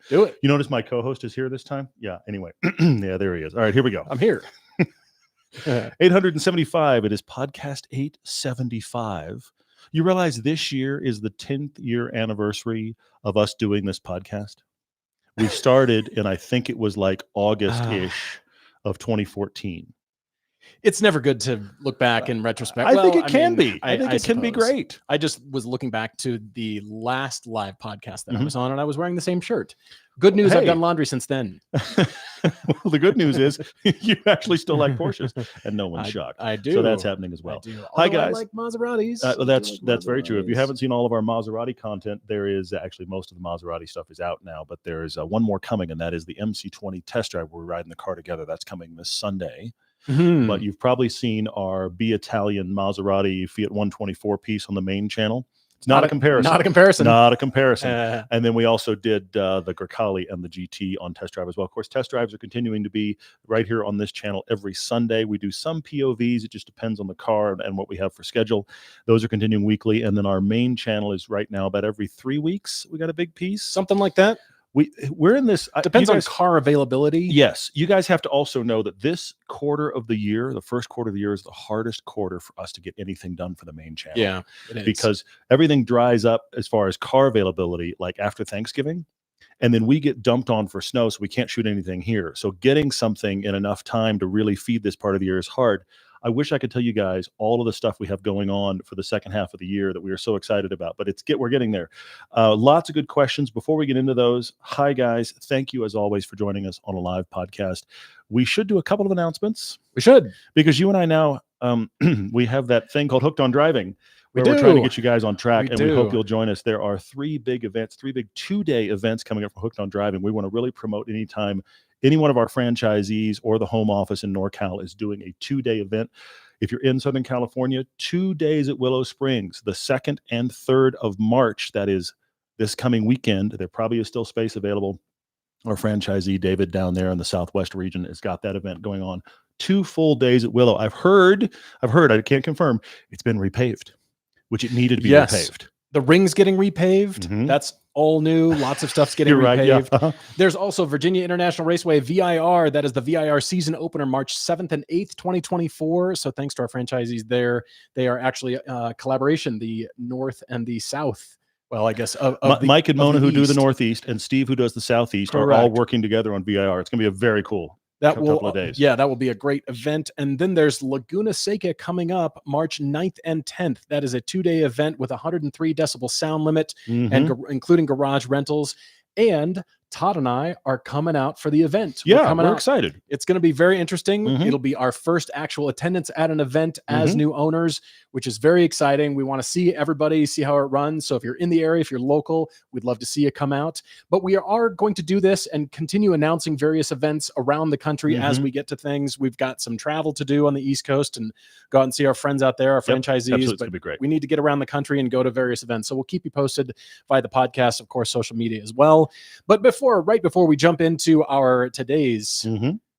Do it. You notice my co-host is here this time? Yeah, anyway. Yeah, there he is. All right, here we go. I'm here. 875. It is podcast 875. You realize this year is the 10th year anniversary of us doing this podcast? We started in, I think it was like August-ish of 2014. It's never good to look back in retrospect. I think it can be. I think it can be suppose. great. I just was looking back to the last live podcast that I was on, and I was wearing the same shirt. Good news, I've done laundry since then. Well, the good news is you actually still like Porsches, and no one's shocked. I do. So that's happening as well. Hi, guys. I like Maseratis. That's very true. If you haven't seen all of our Maserati content, there is actually most of the Maserati stuff is out now, but there is one more coming, and that is the MC20 test drive where we're riding the car together. That's coming this Sunday. But you've probably seen our Be Italian Maserati Fiat 124 piece on the main channel. It's not a comparison. Not a comparison. Not a comparison. And then we also did the Grecali and the GT on test drive as well. Of course, test drives are continuing to be right here on this channel every Sunday. We do some POVs. It just depends on the car and what we have for schedule. Those are continuing weekly. And then our main channel is right now about every 3 weeks. We got a big piece. Something like that. We're in this. Depends on car availability. Yes. You guys have to also know that this quarter of the year, the first quarter of the year, is the hardest quarter for us to get anything done for the main channel. Yeah, it is. Because everything dries up as far as car availability, like after Thanksgiving. And then we get dumped on for snow, so we can't shoot anything here. So getting something in enough time to really feed this part of the year is hard. I wish I could tell you guys all of the stuff we have going on for the second half of the year that we are so excited about, but we're getting there. Lots of good questions. Before we get into those, hi guys, thank you as always for joining us on a live podcast. We should do a couple of announcements. We should, because you and I now we have that thing called Hooked on Driving. We're trying to get you guys on track, we hope you'll join us. There are 3 big events, 3 big 2-day events coming up for Hooked on Driving. We want to really promote anytime any one of our franchisees or the home office in NorCal is doing a 2-day event. If you're in Southern California, 2 days at Willow Springs, the 2nd and 3rd of March. That is this coming weekend. There probably is still space available. Our franchisee, David, down there in the Southwest region, has got that event going on. 2 full days at Willow. I've heard, I can't confirm, it's been repaved, which it needed to be repaved. The ring's getting repaved. That's all new. Lots of stuff's getting repaved. Right, yeah. There's also Virginia International Raceway, VIR. That is the VIR season opener, March 7th and 8th, 2024. So thanks to our franchisees there. They are actually collaboration, the North and the South. Well, I guess Mike and Mona, who do the Northeast, and Steve, who does the Southeast, are all working together on VIR. It's going to be a very cool couple of days. Yeah, that will be a great event. And then there's Laguna Seca coming up March 9th and 10th. That is a 2-day event with 103 decibel sound limit, and including garage rentals. And Todd and I are coming out for the event. We're excited. It's going to be very interesting. It'll be our first actual attendance at an event as new owners, which is very exciting. We want to see everybody, see how it runs. So if you're in the area, if you're local, we'd love to see you come out. But we are going to do this and continue announcing various events around the country as we get to things. We've got some travel to do on the East Coast and go out and see our friends out there, our franchisees. Absolutely. It's going to be great. We need to get around the country and go to various events. So we'll keep you posted via the podcast, of course, social media as well. But right before we jump into our today's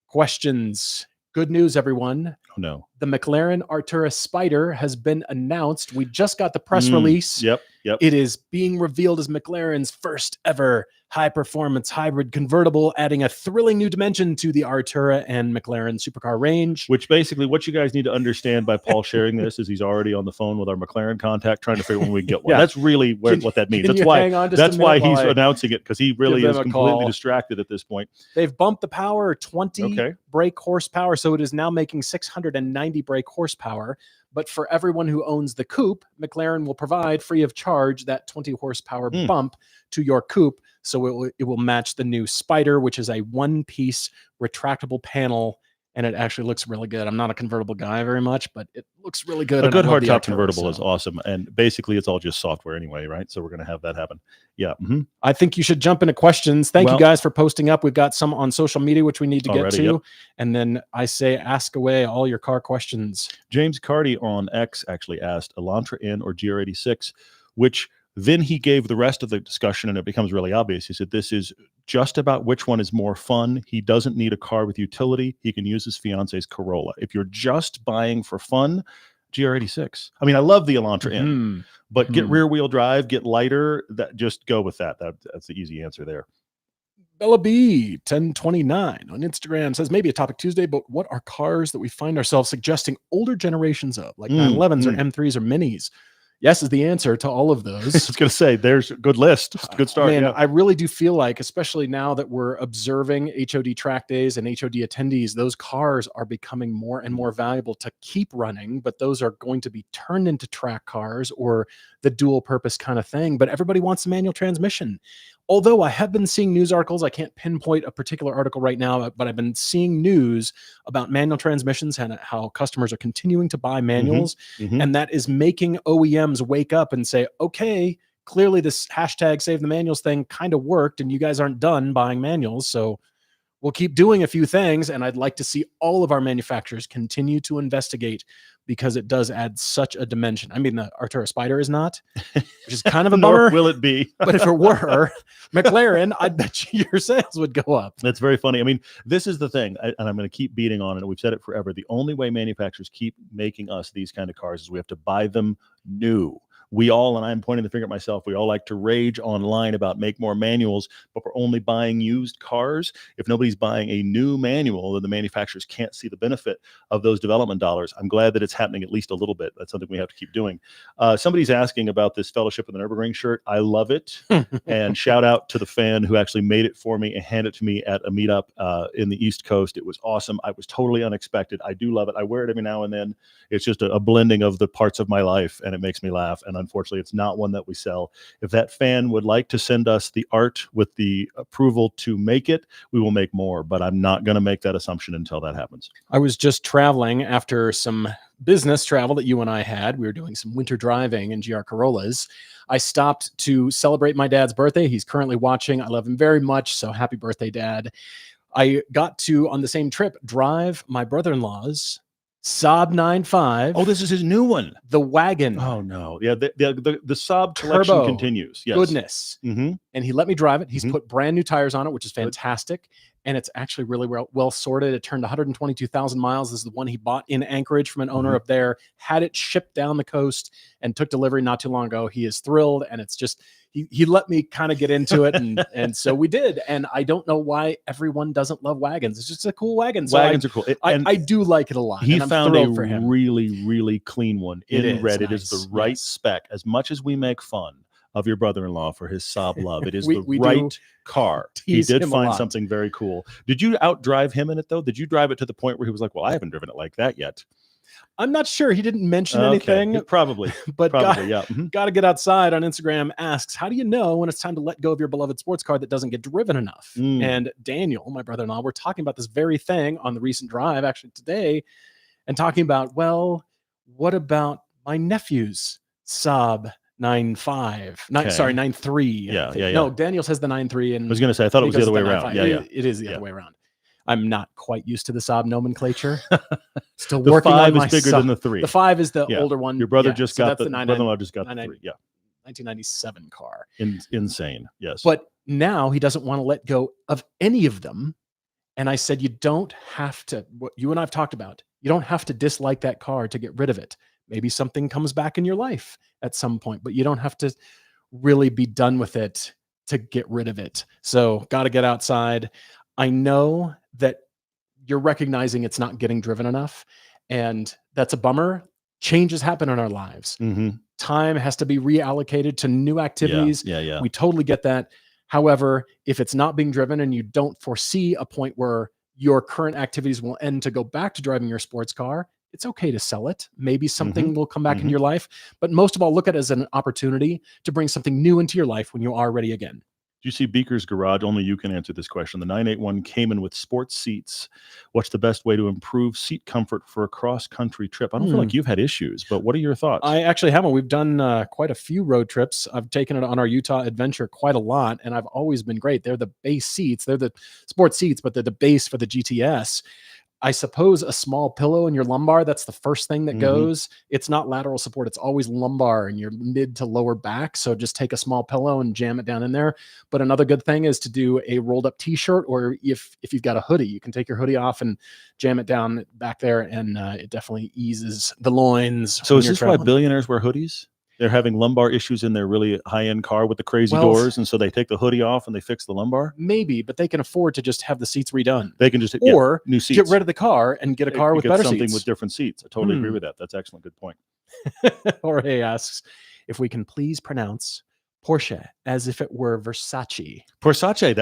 questions, good news, everyone. Oh, no. The McLaren Artura Spider has been announced. We just got the press release. Yep. It is being revealed as McLaren's first ever high-performance hybrid convertible, adding a thrilling new dimension to the Artura and McLaren supercar range. Which basically, what you guys need to understand by Paul sharing this is he's already on the phone with our McLaren contact trying to figure out when we get one. That's really what that means. That's why he's announcing it, because he really is completely distracted at this point. They've bumped the power 20 brake horsepower, so it is now making 690 brake horsepower. But for everyone who owns the coupe, McLaren will provide free of charge that 20 horsepower bump to your coupe. So it will match the new Spider, which is a 1-piece retractable panel. And it actually looks really good. I'm not a convertible guy very much, but it looks really good. A good hardtop convertible is awesome. And basically, it's all just software anyway, right? So we're going to have that happen. Yeah. I think you should jump into questions. Thank you guys for posting up. We've got some on social media, which we need to get to. Yep. And then I say, ask away all your car questions. James Cardy on X actually asked, Elantra N or GR86, which then he gave the rest of the discussion, and it becomes really obvious. He said, this is just about which one is more fun. He doesn't need a car with utility. He can use his fiance's Corolla. If you're just buying for fun, GR86. I mean, I love the Elantra N, but get rear wheel drive, get lighter. Just go with that. That's the easy answer there. Bella B 1029 on Instagram says, maybe a topic Tuesday, but what are cars that we find ourselves suggesting older generations of, like 911s or M3s or Minis? Yes is the answer to all of those. I was going to say, there's a good list. Good start. Man, I really do feel like, especially now that we're observing HOD track days and HOD attendees, those cars are becoming more and more valuable to keep running, but those are going to be turned into track cars or the dual purpose kind of thing. But everybody wants a manual transmission. Although I have been seeing news articles, I can't pinpoint a particular article right now, but I've been seeing news about manual transmissions and how customers are continuing to buy manuals. And that is making OEMs wake up and say, okay, clearly this hashtag save the manuals thing kind of worked and you guys aren't done buying manuals. So we'll keep doing a few things. And I'd like to see all of our manufacturers continue to investigate, because it does add such a dimension. I mean, the Artura Spider is not, which is kind of a bummer. Nor will it be. But if it were, McLaren, I'd bet you your sales would go up. That's very funny. I mean, this is the thing, and I'm going to keep beating on it. We've said it forever. The only way manufacturers keep making us these kind of cars is we have to buy them new. We all, and I'm pointing the finger at myself, we all like to rage online about make more manuals, but we're only buying used cars. If nobody's buying a new manual, then the manufacturers can't see the benefit of those development dollars. I'm glad that it's happening at least a little bit. That's something we have to keep doing. Somebody's asking about this Fellowship of the Nürburgring shirt. I love it. And shout out to the fan who actually made it for me and handed it to me at a meetup in the East Coast. It was awesome. I was totally unexpected. I do love it. I wear it every now and then. It's just a blending of the parts of my life, and it makes me laugh. And unfortunately, it's not one that we sell. If that fan would like to send us the art with the approval to make it, we will make more. But I'm not going to make that assumption until that happens. I was just traveling after some business travel that you and I had. We were doing some winter driving in GR Corollas. I stopped to celebrate my dad's birthday. He's currently watching. I love him very much. So happy birthday, Dad. I got to, on the same trip, drive my brother-in-law's Saab 9.5. Oh, this is his new one. The wagon. Oh, no. Yeah, the Saab collection Turbo. Continues. Yes. Goodness. And he let me drive it. He's put brand new tires on it, which is fantastic. And it's actually really well sorted. It turned 122,000 miles. This is the one he bought in Anchorage from an owner up there, had it shipped down the coast and took delivery not too long ago. He is thrilled. And it's just, he let me kind of get into it. And so we did. And I don't know why everyone doesn't love wagons. It's just a cool wagon. So wagons are cool. I do like it a lot. He found a really, really clean one in red. Nice. It is the right spec. As much as we make fun of your brother-in-law for his Saab love, it is the right car. He did find something very cool. Did you outdrive him in it, though? Did you drive it to the point where he was like, well, I haven't driven it like that yet? I'm not sure. He didn't mention anything. Probably. But probably, Got to Get Outside on Instagram asks, how do you know when it's time to let go of your beloved sports car that doesn't get driven enough? And Daniel, my brother-in-law, we're talking about this very thing on the recent drive, actually today, and talking about, well, what about my nephew's Saab 9.5? Sorry, 9.3. Yeah. No, Daniel says the 9.3. And I was going to say, I thought it was the other way around. Yeah. It is the other way around. I'm not quite used to the Saab nomenclature. Still the working on my 5 is bigger than the 3. The 5 is the older one. Your brother just got the brother-in-law just got the 3. Yeah. 1997 car. Insane. Yes. But now he doesn't want to let go of any of them. And I said, you don't have to, what you and I've talked about, you don't have to dislike that car to get rid of it. Maybe something comes back in your life at some point, but you don't have to really be done with it to get rid of it. So got to get outside. I know that you're recognizing it's not getting driven enough, and that's a bummer. Changes happen in our lives. Time has to be reallocated to new activities. Yeah. We totally get that. However, if it's not being driven and you don't foresee a point where your current activities will end to go back to driving your sports car, it's okay to sell it. Maybe something will come back in your life, but most of all, look at it as an opportunity to bring something new into your life when you are ready again. Do you see Beaker's Garage? Only you can answer this question. The 981 came in with sports seats. What's the best way to improve seat comfort for a cross-country trip? I don't feel like you've had issues, but what are your thoughts? I actually haven't. We've done quite a few road trips. I've taken it on our Utah adventure quite a lot, and I've always been great. They're the base seats. They're the sports seats, but they're the base for the GTS. I suppose a small pillow in your lumbar, that's the first thing that goes. It's not lateral support. It's always lumbar in your mid to lower back. So just take a small pillow and jam it down in there. But another good thing is to do a rolled up t-shirt, or if you've got a hoodie, you can take your hoodie off and jam it down back there. And it definitely eases the loins. So is this why billionaires wear hoodies? They're having lumbar issues in their really high-end car with the crazy doors, and so they take the hoodie off and they fix the lumbar. Maybe, but they can afford to just have the seats redone. They can just new seats. Get rid of the car and get a car with better something seats. with different seats. I totally agree with that. That's excellent. Good point. Jorge asks if we can please pronounce Porsche as if it were Versace. Porsche.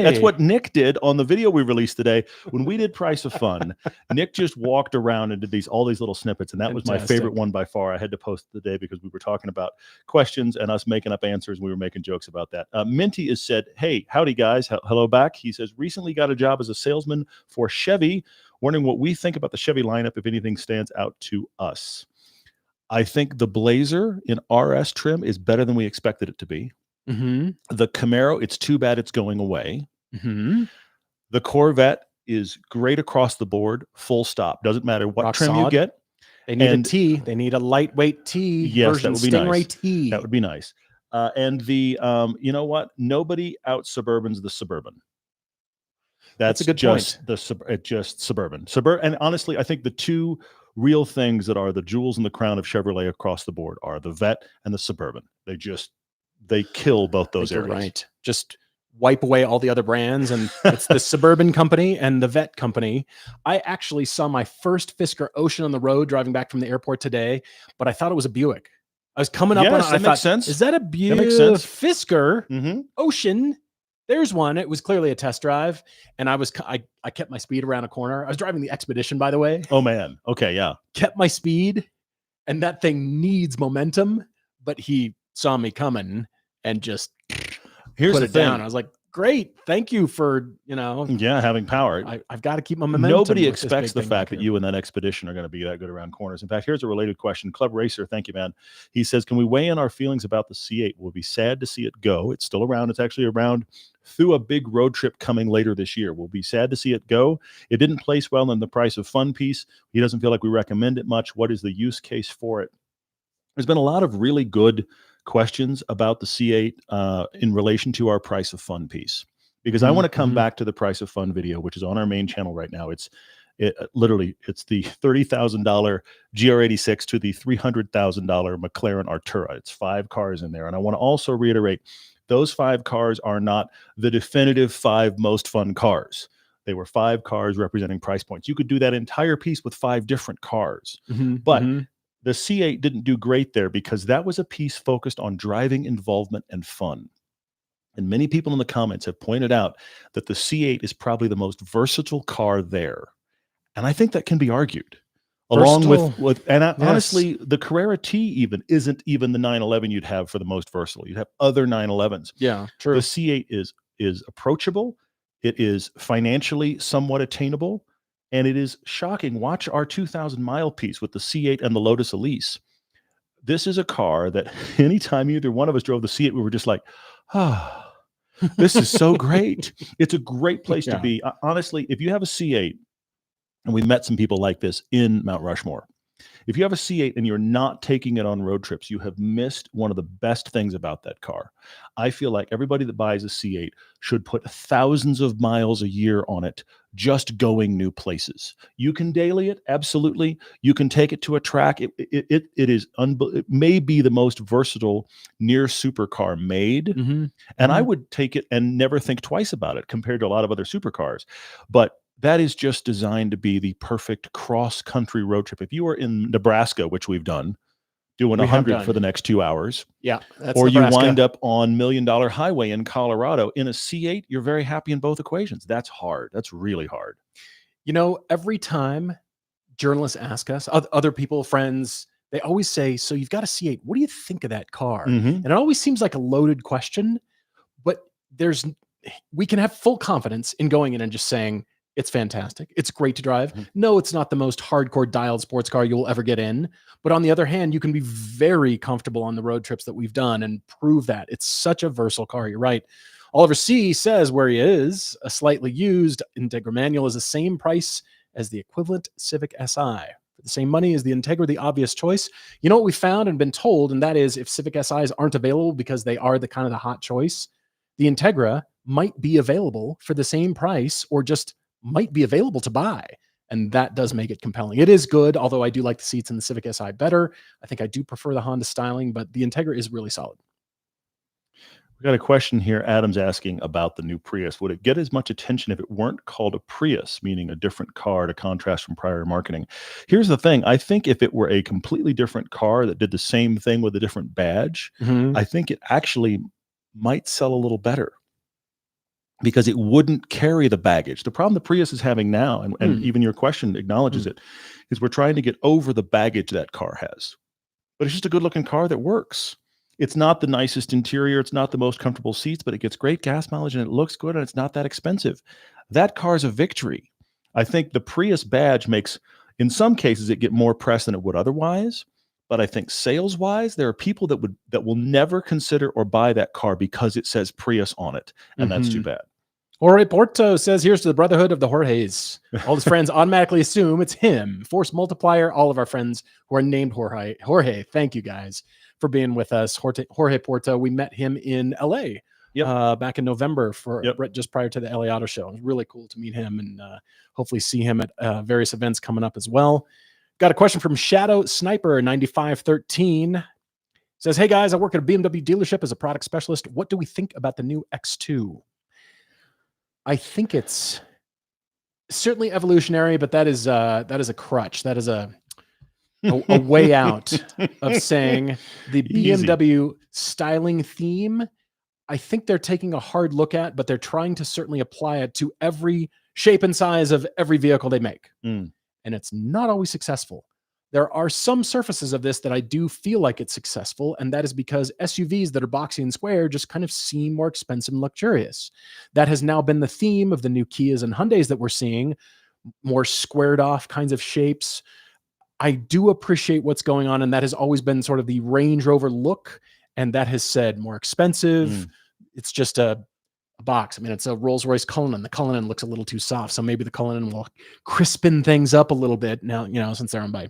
That's what Nick did on the video we released today when we did Price of Fun. Nick just walked around and did all these little snippets, and that was my favorite one by far. I had to post it today because we were talking about questions and us making up answers. We were making jokes about that. Minty has said, "Hey, howdy guys, hello back." He says, "Recently got a job as a salesman for Chevy. Wondering what we think about the Chevy lineup, if anything stands out to us." I think the Blazer in RS trim is better than we expected it to be. The Camaro, it's too bad it's going away. The Corvette is great across the board, full stop. Doesn't matter what trim you get. They need a T. They need a lightweight T. Yes, that would be Stingray nice. T. That would be nice. And the, you know what? Nobody out Suburban's the Suburban. That's a good point. Just Suburban. And honestly, I think the two real things that are the jewels in the crown of Chevrolet across the board are the Vet and the Suburban. They kill both those areas. Right. Just wipe away all the other brands, and it's the Suburban company and the Vet company. I actually saw my first Fisker Ocean on the road driving back from the airport today, but I thought it was a Buick. I was coming up on it. I thought, sense. Is that a Buick? That makes sense. Fisker Ocean? There's one. It was clearly a test drive, and I kept my speed around a corner. I was driving the Expedition, by the way. Oh man. Okay, yeah. Kept my speed, and that thing needs momentum, but he saw me coming and just put it down. I was like, great, thank you for having power. I've got to keep my momentum. Nobody expects the fact that you and that Expedition are going to be that good around corners. In fact, here's a related question. Club Racer, thank you, man. He says, can we weigh in our feelings about the C8? We'll be sad to see it go. It's still around. It's actually around through a big road trip coming later this year. We'll be sad to see it go. It didn't place well in the Price of Fun piece. He doesn't feel like we recommend it much. What is the use case for it? There's been a lot of really good questions about the C8 in relation to our Price of Fun piece, because I want to come back to the Price of Fun video, which is on our main channel right now. It's literally the $30,000 GR86 to the $300,000 McLaren Artura. It's 5 cars in there. And I want to also reiterate, those 5 cars are not the definitive 5 most fun cars. They were 5 cars representing price points. You could do that entire piece with 5 different cars. But the C8 didn't do great there because that was a piece focused on driving involvement and fun. And many people in the comments have pointed out that the C8 is probably the most versatile car there. And I think that can be argued. Along with honestly, the Carrera T even isn't even the 911 you'd have for the most versatile. You'd have other 911s. Yeah, true. The C8 is approachable. It is financially somewhat attainable. And it is shocking. Watch our 2,000-mile piece with the C8 and the Lotus Elise. This is a car that anytime either one of us drove the C8, we were just like, this is so great. It's a great place to be. Honestly, if you have a C8, and we've met some people like this in Mount Rushmore, if you have a C8 and you're not taking it on road trips, you have missed one of the best things about that car. I feel like everybody that buys a C8 should put thousands of miles a year on it, just going new places. You can daily it, absolutely. You can take it to a track. It may be the most versatile near supercar made, and I would take it and never think twice about it compared to a lot of other supercars. But that is just designed to be the perfect cross-country road trip. If you are in Nebraska, which we've done, doing 100 for the next 2 hours, or you wind up on $1 Million Highway in Colorado in a C8, you're very happy in both equations. That's hard. That's really hard. You know, every time journalists ask us, other people, friends, they always say, so you've got a C8. What do you think of that car? And it always seems like a loaded question, but we can have full confidence in going in and just saying, it's fantastic. It's great to drive. No, it's not the most hardcore dialed sports car you will ever get in. But on the other hand, you can be very comfortable on the road trips that we've done and prove that. It's such a versatile car. You're right. Oliver C. says where he is, a slightly used Integra manual is the same price as the equivalent Civic Si. For the same money as the Integra, the obvious choice. You know what we found and been told, and that is if Civic Si's aren't available because they are the kind of the hot choice, the Integra might be available for the same price or just might be available to buy And that does make it compelling. It is good, although I do like the seats in the Civic Si better. I think I do prefer the Honda styling, but the Integra is really solid. We got a question here. Adam's asking about the new Prius. Would it get as much attention if it weren't called a Prius, meaning a different car to contrast from prior marketing? Here's the thing. I think if it were a completely different car that did the same thing with a different badge, I think it actually might sell a little better because it wouldn't carry the baggage. The problem the Prius is having now, and even your question acknowledges it, is we're trying to get over the baggage that car has. But it's just a good-looking car that works. It's not the nicest interior. It's not the most comfortable seats, but it gets great gas mileage and it looks good and it's not that expensive. That car's a victory. I think the Prius badge makes, in some cases, it get more press than it would otherwise. But I think sales-wise, there are people that will never consider or buy that car because it says Prius on it, and that's too bad. Jorge Porto says, here's to the brotherhood of the Jorges. All his friends automatically assume it's him. Force multiplier, all of our friends who are named Jorge. Jorge, thank you guys for being with us. Jorge Porto, we met him in LA back in November for just prior to the LA Auto Show. It was really cool to meet him and hopefully see him at various events coming up as well. Got a question from Shadow Sniper 9513. Says, hey guys, I work at a BMW dealership as a product specialist. What do we think about the new X2? I think it's certainly evolutionary, but that is a crutch. That is a way out of saying the BMW styling theme. I think they're taking a hard look at, but they're trying to certainly apply it to every shape and size of every vehicle they make. And it's not always successful. There are some surfaces of this that I do feel like it's successful, and that is because SUVs that are boxy and square just kind of seem more expensive and luxurious. That has now been the theme of the new Kias and Hyundais that we're seeing, more squared off kinds of shapes. I do appreciate what's going on, and that has always been sort of the Range Rover look, and that has said more expensive. It's just a box. I mean, it's a Rolls-Royce Cullinan. The Cullinan looks a little too soft, so maybe the Cullinan will crispen things up a little bit now, since they're owned by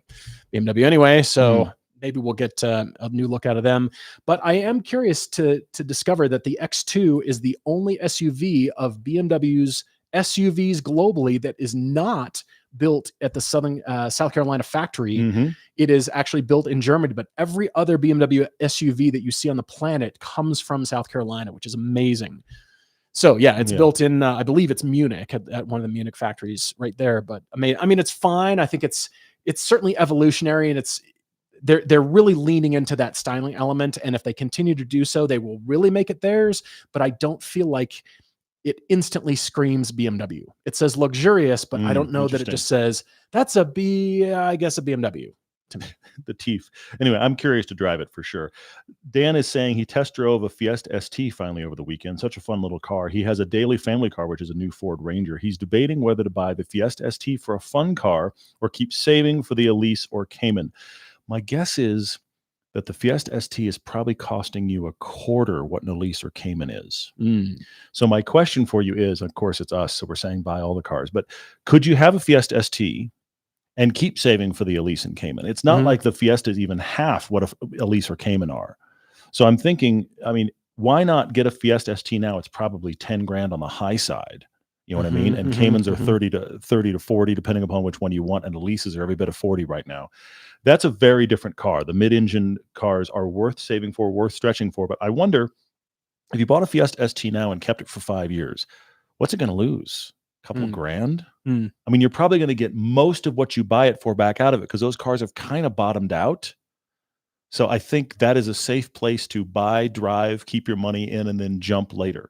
BMW anyway. So maybe we'll get a new look out of them. But I am curious to discover that the X2 is the only SUV of BMW's SUVs globally that is not built at the South Carolina factory. It is actually built in Germany, but every other BMW SUV that you see on the planet comes from South Carolina, which is amazing. So yeah, it's built in, I believe it's Munich at one of the Munich factories right there. But I mean, it's fine. I think it's certainly evolutionary, and they're really leaning into that styling element. And if they continue to do so, they will really make it theirs. But I don't feel like it instantly screams BMW. It says luxurious, but I don't know that it just says that's a BMW. To me. The teeth. Anyway, I'm curious to drive it for sure. Dan is saying he test drove a Fiesta ST finally over the weekend. Such a fun little car. He has a daily family car, which is a new Ford Ranger. He's debating whether to buy the Fiesta ST for a fun car or keep saving for the Elise or Cayman. My guess is that the Fiesta ST is probably costing you a quarter what an Elise or Cayman is. So my question for you is, of course, it's us, so we're saying buy all the cars, but could you have a Fiesta ST and keep saving for the Elise and Cayman? It's not like the Fiesta is even half what a Elise or Cayman are. So I'm thinking, I mean, why not get a Fiesta ST now? It's probably 10 grand on the high side. You know what I mean? And Caymans are 30 to 40, depending upon which one you want. And Elises are every bit of 40 right now. That's a very different car. The mid-engine cars are worth saving for, worth stretching for. But I wonder if you bought a Fiesta ST now and kept it for 5 years, what's it going to lose? A couple of grand? I mean, you're probably going to get most of what you buy it for back out of it because those cars have kind of bottomed out. So I think that is a safe place to buy, drive, keep your money in, and then jump later.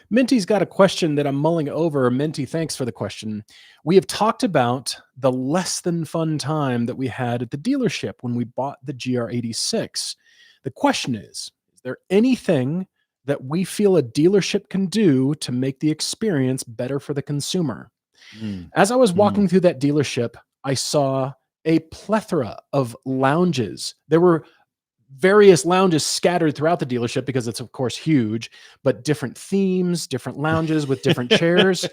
Minty's got a question that I'm mulling over. Minty, thanks for the question. We have talked about the less than fun time that we had at the dealership when we bought the GR86. The question is there anything that we feel a dealership can do to make the experience better for the consumer? As I was walking through that dealership, I saw a plethora of lounges. There were various lounges scattered throughout the dealership because it's, of course, huge, but different themes, different lounges with different chairs.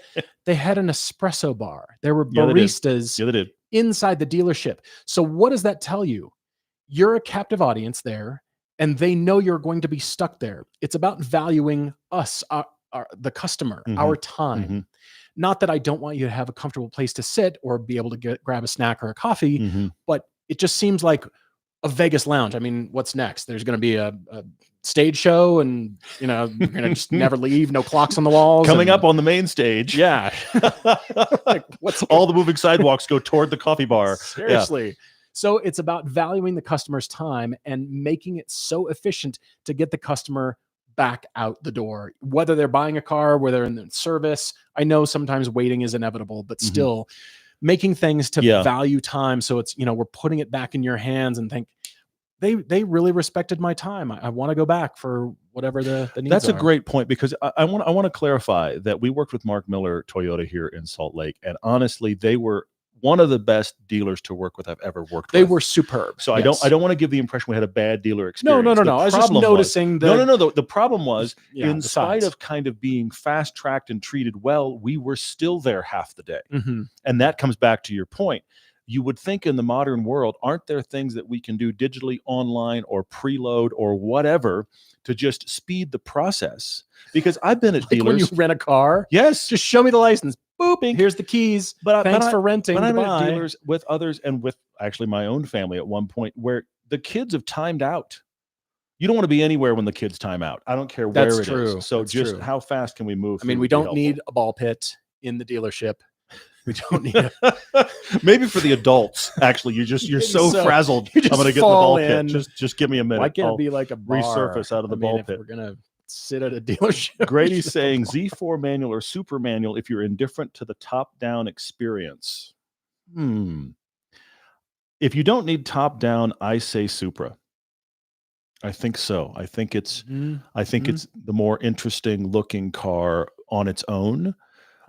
They had an espresso bar. There were baristas inside the dealership. So what does that tell you? You're a captive audience there, and they know you're going to be stuck there. It's about valuing us, the customer, our time. Not that I don't want you to have a comfortable place to sit or be able to grab a snack or a coffee, but it just seems like a Vegas lounge. I mean, what's next? There's going to be a stage show, and you're going to just never leave. No clocks on the walls. Coming up on the main stage. Yeah. Like, what's all the moving sidewalks go toward the coffee bar. Seriously. Yeah. So it's about valuing the customer's time and making it so efficient to get the customer back out the door, whether they're buying a car, whether they're in the service. I know sometimes waiting is inevitable, but still making things to value time. So it's, we're putting it back in your hands and think they really respected my time. I want to go back for whatever the needs That's are. a great point, because I want to clarify that we worked with Mark Miller Toyota here in Salt Lake, and honestly, they were one of the best dealers to work with I've ever worked with. They were superb. So I don't want to give the impression we had a bad dealer experience. No. I was just noticing that. The problem was, in spite of kind of being fast tracked and treated well, we were still there half the day. And that comes back to your point. You would think in the modern world, aren't there things that we can do digitally, online, or preload or whatever to just speed the process? Because I've been at dealers. When you rent a car, yes, just show me the license. Boop, here's the keys. Thanks for renting. But I'm at dealers with others, and with actually my own family at one point, where the kids have timed out. You don't want to be anywhere when the kids time out. I don't care where it is. So just how fast can we move? I mean, we don't need a ball pit in the dealership. We don't need maybe for the adults. Actually, you're so frazzled. I'm going to get in the ball pit. Just give me a minute. Why can't it be like a bar? Resurface out of the ball pit. We're gonna sit at a dealership. Grady's saying Z4 manual or super manual if you're indifferent to the top-down experience. If you don't need top-down, I say Supra. I think so. I think it's it's the more interesting looking car on its own.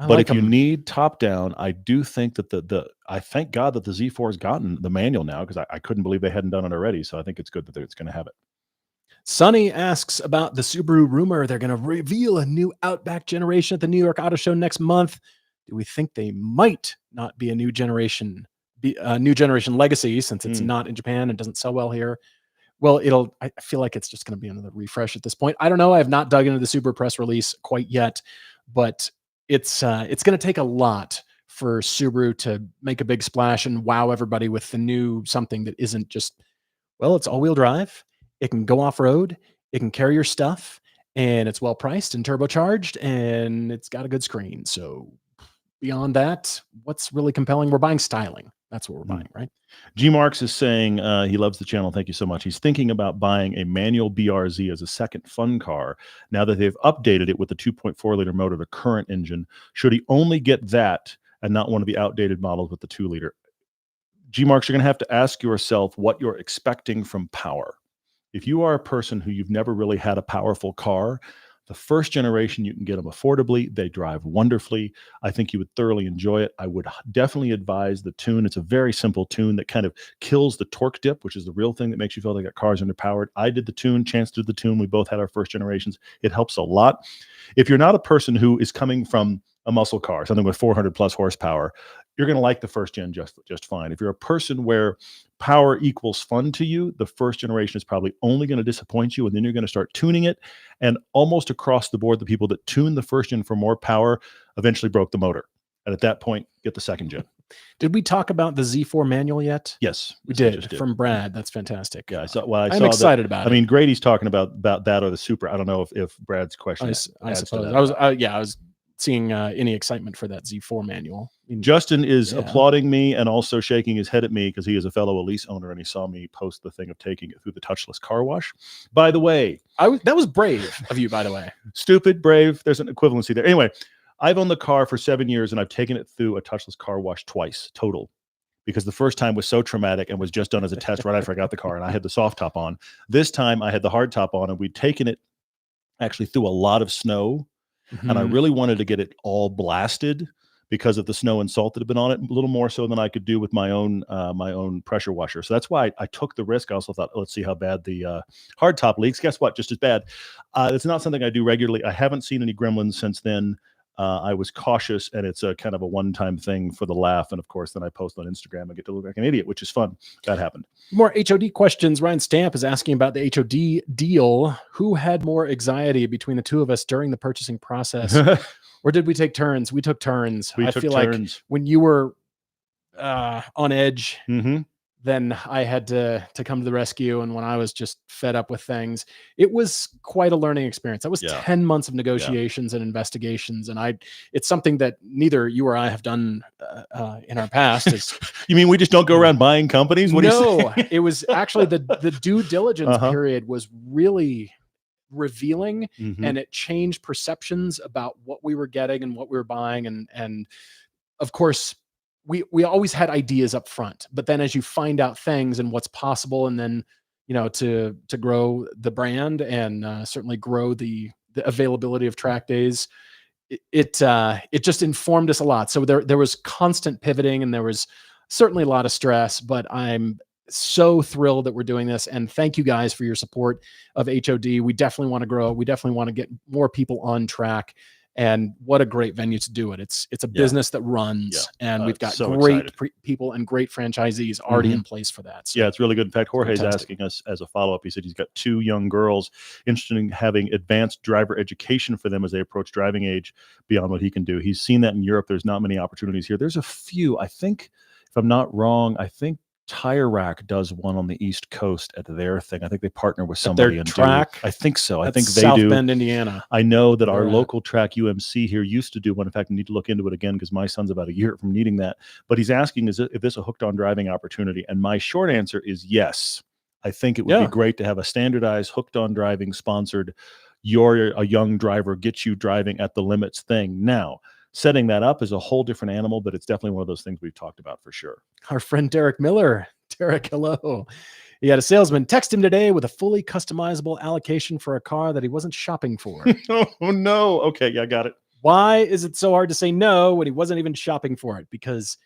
But if you need top down, I do think that I thank God that the Z4 has gotten the manual now, because I couldn't believe they hadn't done it already. So I think it's good that it's going to have it. Sonny asks about the Subaru rumor they're going to reveal a new Outback generation at the New York Auto Show next month. Do we think they might not be a new generation legacy, since it's not in Japan and doesn't sell well here? Well, I feel like it's just going to be another refresh at this point. I don't know. I have not dug into the Subaru press release quite yet, but it's going to take a lot for Subaru to make a big splash and wow everybody with the new something that isn't just, it's all-wheel drive. It can go off-road. It can carry your stuff, and it's well-priced and turbocharged, and it's got a good screen. So beyond that, what's really compelling? We're buying styling. That's what we're buying, right? G Marks is saying he loves the channel. Thank you so much. He's thinking about buying a manual BRZ as a second fun car now that they've updated it with the 2.4-liter motor, the current engine. Should he only get that and not one of the outdated models with the 2-liter? G Marks, you're going to have to ask yourself what you're expecting from power. If you are a person who you've never really had a powerful car, the first generation, you can get them affordably. They drive wonderfully. I think you would thoroughly enjoy it. I would definitely advise the tune. It's a very simple tune that kind of kills the torque dip, which is the real thing that makes you feel like that car's underpowered. I did the tune. Chance did the tune. We both had our first generations. It helps a lot. If you're not a person who is coming from a muscle car, something with 400 plus horsepower, you're going to like the first gen just fine. If you're a person where power equals fun to you, the first generation is probably only going to disappoint you, and then you're going to start tuning it. And almost across the board, the people that tuned the first gen for more power eventually broke the motor. And at that point, get the second gen. Did we talk about the Z4 manual yet? Yes, we did. From Brad. That's fantastic. Yeah, I'm excited about it. I mean, Grady's talking about that or the Supra. I don't know if Brad's question. I suppose. I was seeing any excitement for that Z4 manual. Justin is applauding me and also shaking his head at me because he is a fellow Elise owner and he saw me post the thing of taking it through the touchless car wash. By the way, that was brave of you, by the way. Stupid, brave. There's an equivalency there. Anyway, I've owned the car for 7 years and I've taken it through a touchless car wash twice total, because the first time was so traumatic and was just done as a test right after I got the car and I had the soft top on. This time I had the hard top on and we'd taken it actually through a lot of snow. And I really wanted to get it all blasted because of the snow and salt that had been on it, a little more so than I could do with my own pressure washer. So that's why I took the risk. I also thought, let's see how bad the hard top leaks. Guess what? Just as bad. It's not something I do regularly. I haven't seen any gremlins since then. I was cautious, and it's a kind of a one-time thing for the laugh. And of course, then I post on Instagram and get to look like an idiot, which is fun. That happened. More HOD questions. Ryan Stamp is asking about the HOD deal. Who had more anxiety between the two of us during the purchasing process? Or did we take turns? We took turns. I feel like when you were on edge, then I had to come to the rescue. And when I was just fed up with things, it was quite a learning experience. That was 10 months of negotiations and investigations. And it's something that neither you or I have done in our past. You mean we just don't go around buying companies? What no, it was actually the due diligence period was really revealing, and it changed perceptions about what we were getting and what we were buying. And of course, we always had ideas up front, but then as you find out things and what's possible, and then, to grow the brand and certainly grow the availability of track days, it just informed us a lot. So there was constant pivoting, and there was certainly a lot of stress, but I'm so thrilled that we're doing this. And thank you guys for your support of HOD. We definitely want to grow. We definitely want to get more people on track. And what a great venue to do it. It's a business that runs, and we've got great people and great franchisees already in place for that. So it's really good. In fact, Jorge's asking us as a follow-up. He said he's got 2 young girls interested in having advanced driver education for them as they approach driving age beyond what he can do. He's seen that in Europe. There's not many opportunities here. There's a few. I think, if I'm not wrong, I think Tire Rack does one on the East Coast at their thing. I think they partner with somebody and track. I think so. I think they South do. Bend, Indiana. I know that our local track UMC here used to do one. In fact, I need to look into it again because my son's about a year from needing that. But he's asking, if this a hooked on driving opportunity? And my short answer is yes. I think it would be great to have a standardized hooked on driving sponsored, you're a young driver, get you driving at the limits thing. Now, setting that up is a whole different animal, but it's definitely one of those things we've talked about for sure. Our friend Derek Miller. Derek, hello. He had a salesman text him today with a fully customizable allocation for a car that he wasn't shopping for. Oh, no. Okay, yeah, I got it. Why is it so hard to say no when he wasn't even shopping for it? Because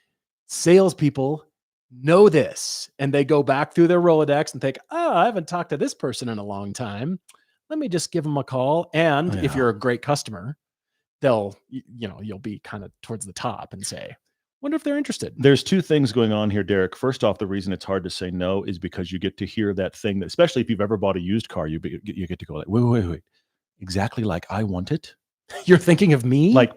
salespeople know this, and they go back through their Rolodex and think, I haven't talked to this person in a long time. Let me just give them a call. And if you're a great customer, you'll be kind of towards the top and say, wonder if they're interested. There's 2 things going on here, Derek. First off, the reason it's hard to say no is because you get to hear that thing that, especially if you've ever bought a used car, you get to go like, wait, exactly like I want it. You're thinking of me? Like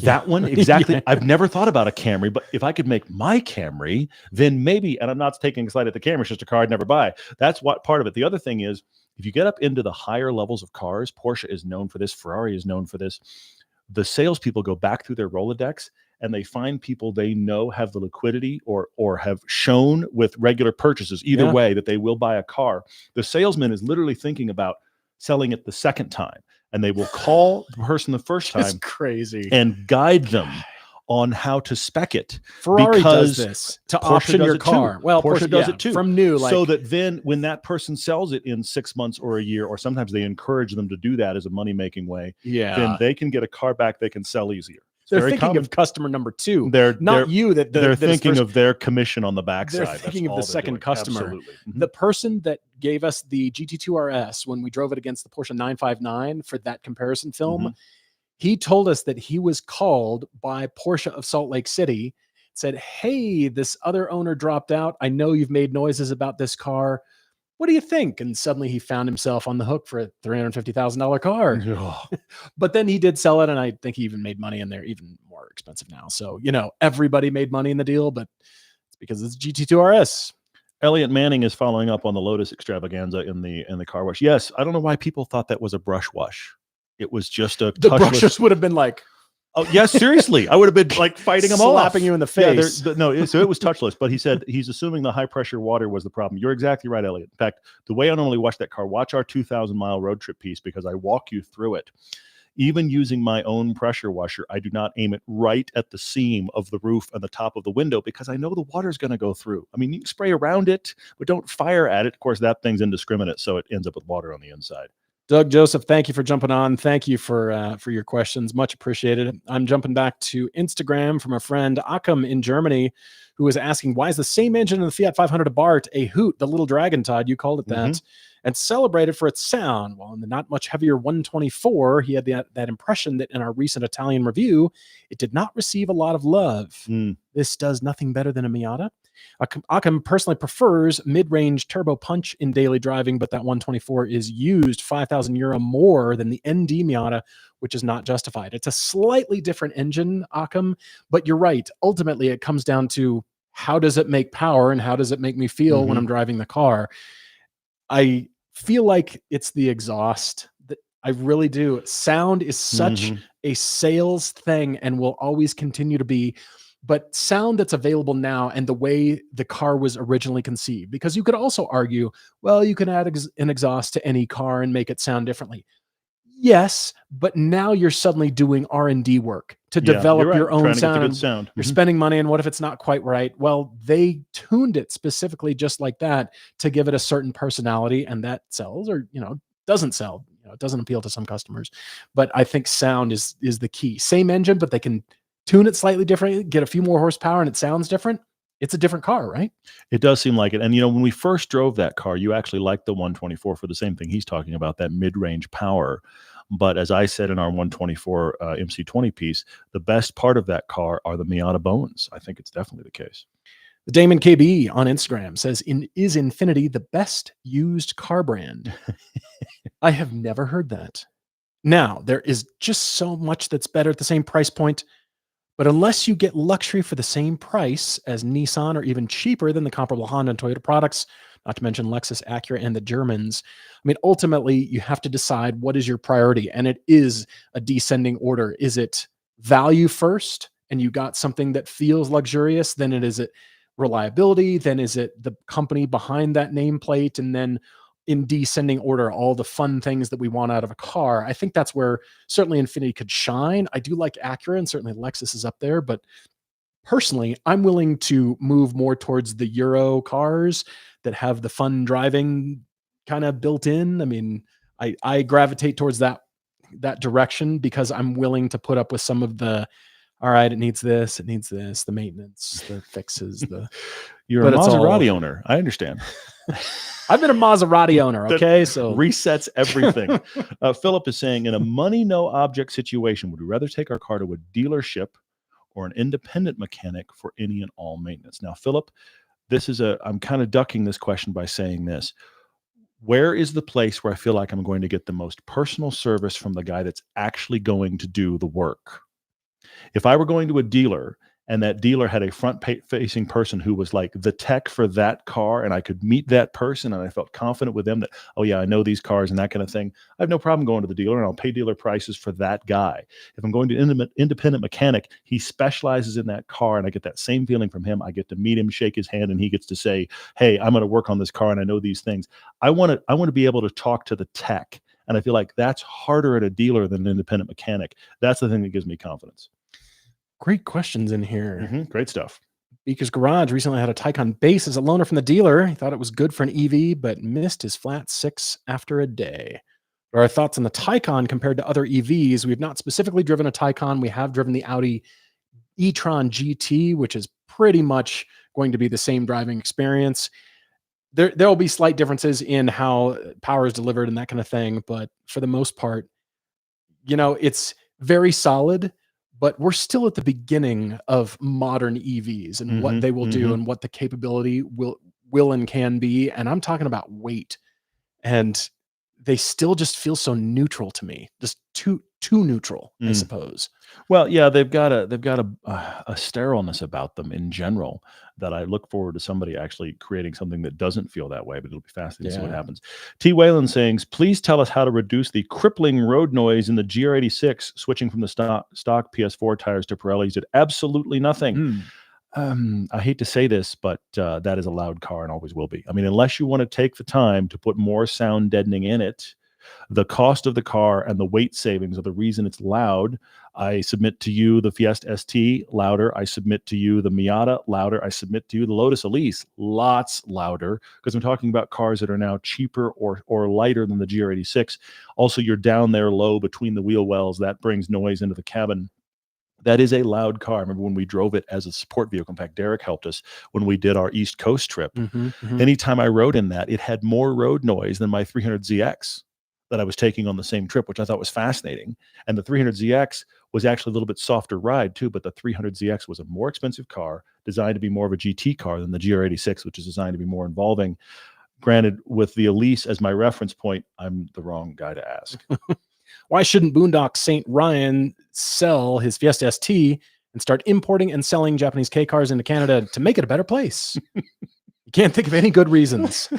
that one? Exactly. I've never thought about a Camry, but if I could make my Camry, then maybe, and I'm not taking a slide at the Camry, it's just a car I'd never buy. That's what part of it. The other thing is, if you get up into the higher levels of cars, Porsche is known for this, Ferrari is known for this. The salespeople go back through their Rolodex and they find people they know have the liquidity or have shown with regular purchases, either way, that they will buy a car. The salesman is literally thinking about selling it the second time, and they will call the person the first time. That's crazy. And guide them on how to spec it. Ferrari does this to Porsche option your car. Too. Well, Porsche does it too. From new. So that then when that person sells it in 6 months or a year, or sometimes they encourage them to do that as a money-making way, then they can get a car back they can sell easier. They're thinking of customer number 2. They're thinking of their commission on the backside. They're thinking of the second customer. Absolutely. The person that gave us the GT2 RS when we drove it against the Porsche 959 for that comparison film, he told us that he was called by Porsche of Salt Lake City, said, hey, this other owner dropped out. I know you've made noises about this car. What do you think? And suddenly he found himself on the hook for a $350,000 car. But then he did sell it, and I think he even made money, and they're even more expensive now. So, everybody made money in the deal, but it's because it's GT2 RS. Elliot Manning is following up on the Lotus extravaganza in the car wash. Yes, I don't know why people thought that was a brush wash. It was just a the brushes would have been like, oh yes, seriously, I would have been like fighting them all, slapping you in the face. Yeah, so it was touchless. But he said he's assuming the high pressure water was the problem. You're exactly right, Elliot. In fact, the way I normally wash that car, watch our 2,000-mile road trip piece, because I walk you through it. Even using my own pressure washer, I do not aim it right at the seam of the roof and the top of the window, because I know the water is going to go through. I mean, you can spray around it, but don't fire at it. Of course, that thing's indiscriminate, so it ends up with water on the inside. Doug Joseph, thank you for jumping on. Thank you for your questions. Much appreciated. I'm jumping back to Instagram from a friend, Akam in Germany, who was asking, why is the same engine in the Fiat 500 Abarth a hoot, the little dragon, Todd? You called it that. and celebrated for its sound. While in the not much heavier 124, he had that impression that in our recent Italian review, it did not receive a lot of love. This does nothing better than a Miata. Occam personally prefers mid-range turbo punch in daily driving, but that 124 is used 5,000 euro more than the ND Miata, which is not justified. It's a slightly different engine, Occam, but you're right. Ultimately, it comes down to how does it make power and how does it make me feel when I'm driving the car? I feel like it's the exhaust. I really do. Sound is such a sales thing and will always continue to be. But sound that's available now and the way the car was originally conceived, because you could also argue, well, you can add an exhaust to any car and make it sound differently. Yes, but now you're suddenly doing R&D work to develop your own sound. You're spending money, and what if it's not quite right? Well, they tuned it specifically just like that to give it a certain personality, and that sells or, doesn't sell. It doesn't appeal to some customers. But I think sound is the key. Same engine, but they can tune it slightly differently, get a few more horsepower, and it sounds different. It's a different car, right? It does seem like it. And, when we first drove that car, you actually liked the 124 for the same thing he's talking about, that mid-range power. But as I said in our 124 MC20 piece, the best part of that car are the Miata bones. I think it's definitely the case. The Damon KB on Instagram says, is Infiniti the best used car brand? I have never heard that. Now, there is just so much that's better at the same price point. But unless you get luxury for the same price as Nissan or even cheaper than the comparable Honda and Toyota products, not to mention Lexus, Acura, and the Germans, ultimately, you have to decide what is your priority. And it is a descending order. Is it value first and you got something that feels luxurious? Then is it reliability? Then is it the company behind that nameplate? And then in descending order, all the fun things that we want out of a car. I think that's where certainly Infiniti could shine. I do like Acura, and certainly Lexus is up there, but personally, I'm willing to move more towards the Euro cars that have the fun driving kind of built in. I gravitate towards that direction because I'm willing to put up with some of the, all right, it needs this, the maintenance, the fixes, You're a Maserati owner. I understand. I've been a Maserati owner, okay? So resets everything. Philip is saying, in a money no object situation, would we rather take our car to a dealership or an independent mechanic for any and all maintenance? Now, Philip, I'm kind of ducking this question by saying this. Where is the place where I feel like I'm going to get the most personal service from the guy that's actually going to do the work? If I were going to a dealer and that dealer had a front-facing person who was like the tech for that car, and I could meet that person and I felt confident with them that, oh yeah, I know these cars and that kind of thing, I have no problem going to the dealer and I'll pay dealer prices for that guy. If I'm going to an independent mechanic, he specializes in that car and I get that same feeling from him. I get to meet him, shake his hand, and he gets to say, hey, I'm going to work on this car and I know these things. I want to be able to talk to the tech. And I feel like that's harder at a dealer than an independent mechanic. That's the thing that gives me confidence. Great questions in here. Great stuff. Beaker's Garage recently had a Taycan base as a loaner from the dealer. He thought it was good for an EV, but missed his flat 6 after a day. What are our thoughts on the Taycan compared to other EVs? We've not specifically driven a Taycan. We have driven the Audi e-tron GT, which is pretty much going to be the same driving experience. There will be slight differences in how power is delivered and that kind of thing, but for the most part, it's very solid. But we're still at the beginning of modern EVs and what they will do and what the capability will and can be. And I'm talking about weight. And they still just feel so neutral to me, just too neutral, I suppose. Well, yeah, they've got a sterileness about them in general that I look forward to somebody actually creating something that doesn't feel that way, but it'll be fascinating to see what happens. T. Whalen saying, please tell us how to reduce the crippling road noise in the GR86 switching from the stock PS4 tires to Pirellis did absolutely nothing. I hate to say this, but that is a loud car and always will be. Unless you want to take the time to put more sound deadening in it, the cost of the car and the weight savings are the reason it's loud. I submit to you the Fiesta ST, louder. I submit to you the Miata, louder. I submit to you the Lotus Elise, lots louder, because I'm talking about cars that are now cheaper or lighter than the GR86. Also, you're down there low between the wheel wells. That brings noise into the cabin. That is a loud car. I remember when we drove it as a support vehicle. In fact, Derek helped us when we did our East Coast trip. Anytime I rode in that, it had more road noise than my 300ZX that I was taking on the same trip, which I thought was fascinating. And the 300ZX was actually a little bit softer ride too, but the 300ZX was a more expensive car designed to be more of a GT car than the GR86, which is designed to be more involving. Granted, with the Elise as my reference point, I'm the wrong guy to ask. Why shouldn't Boondock St. Ryan sell his Fiesta ST and start importing and selling Japanese K cars into Canada to make it a better place? You can't think of any good reasons.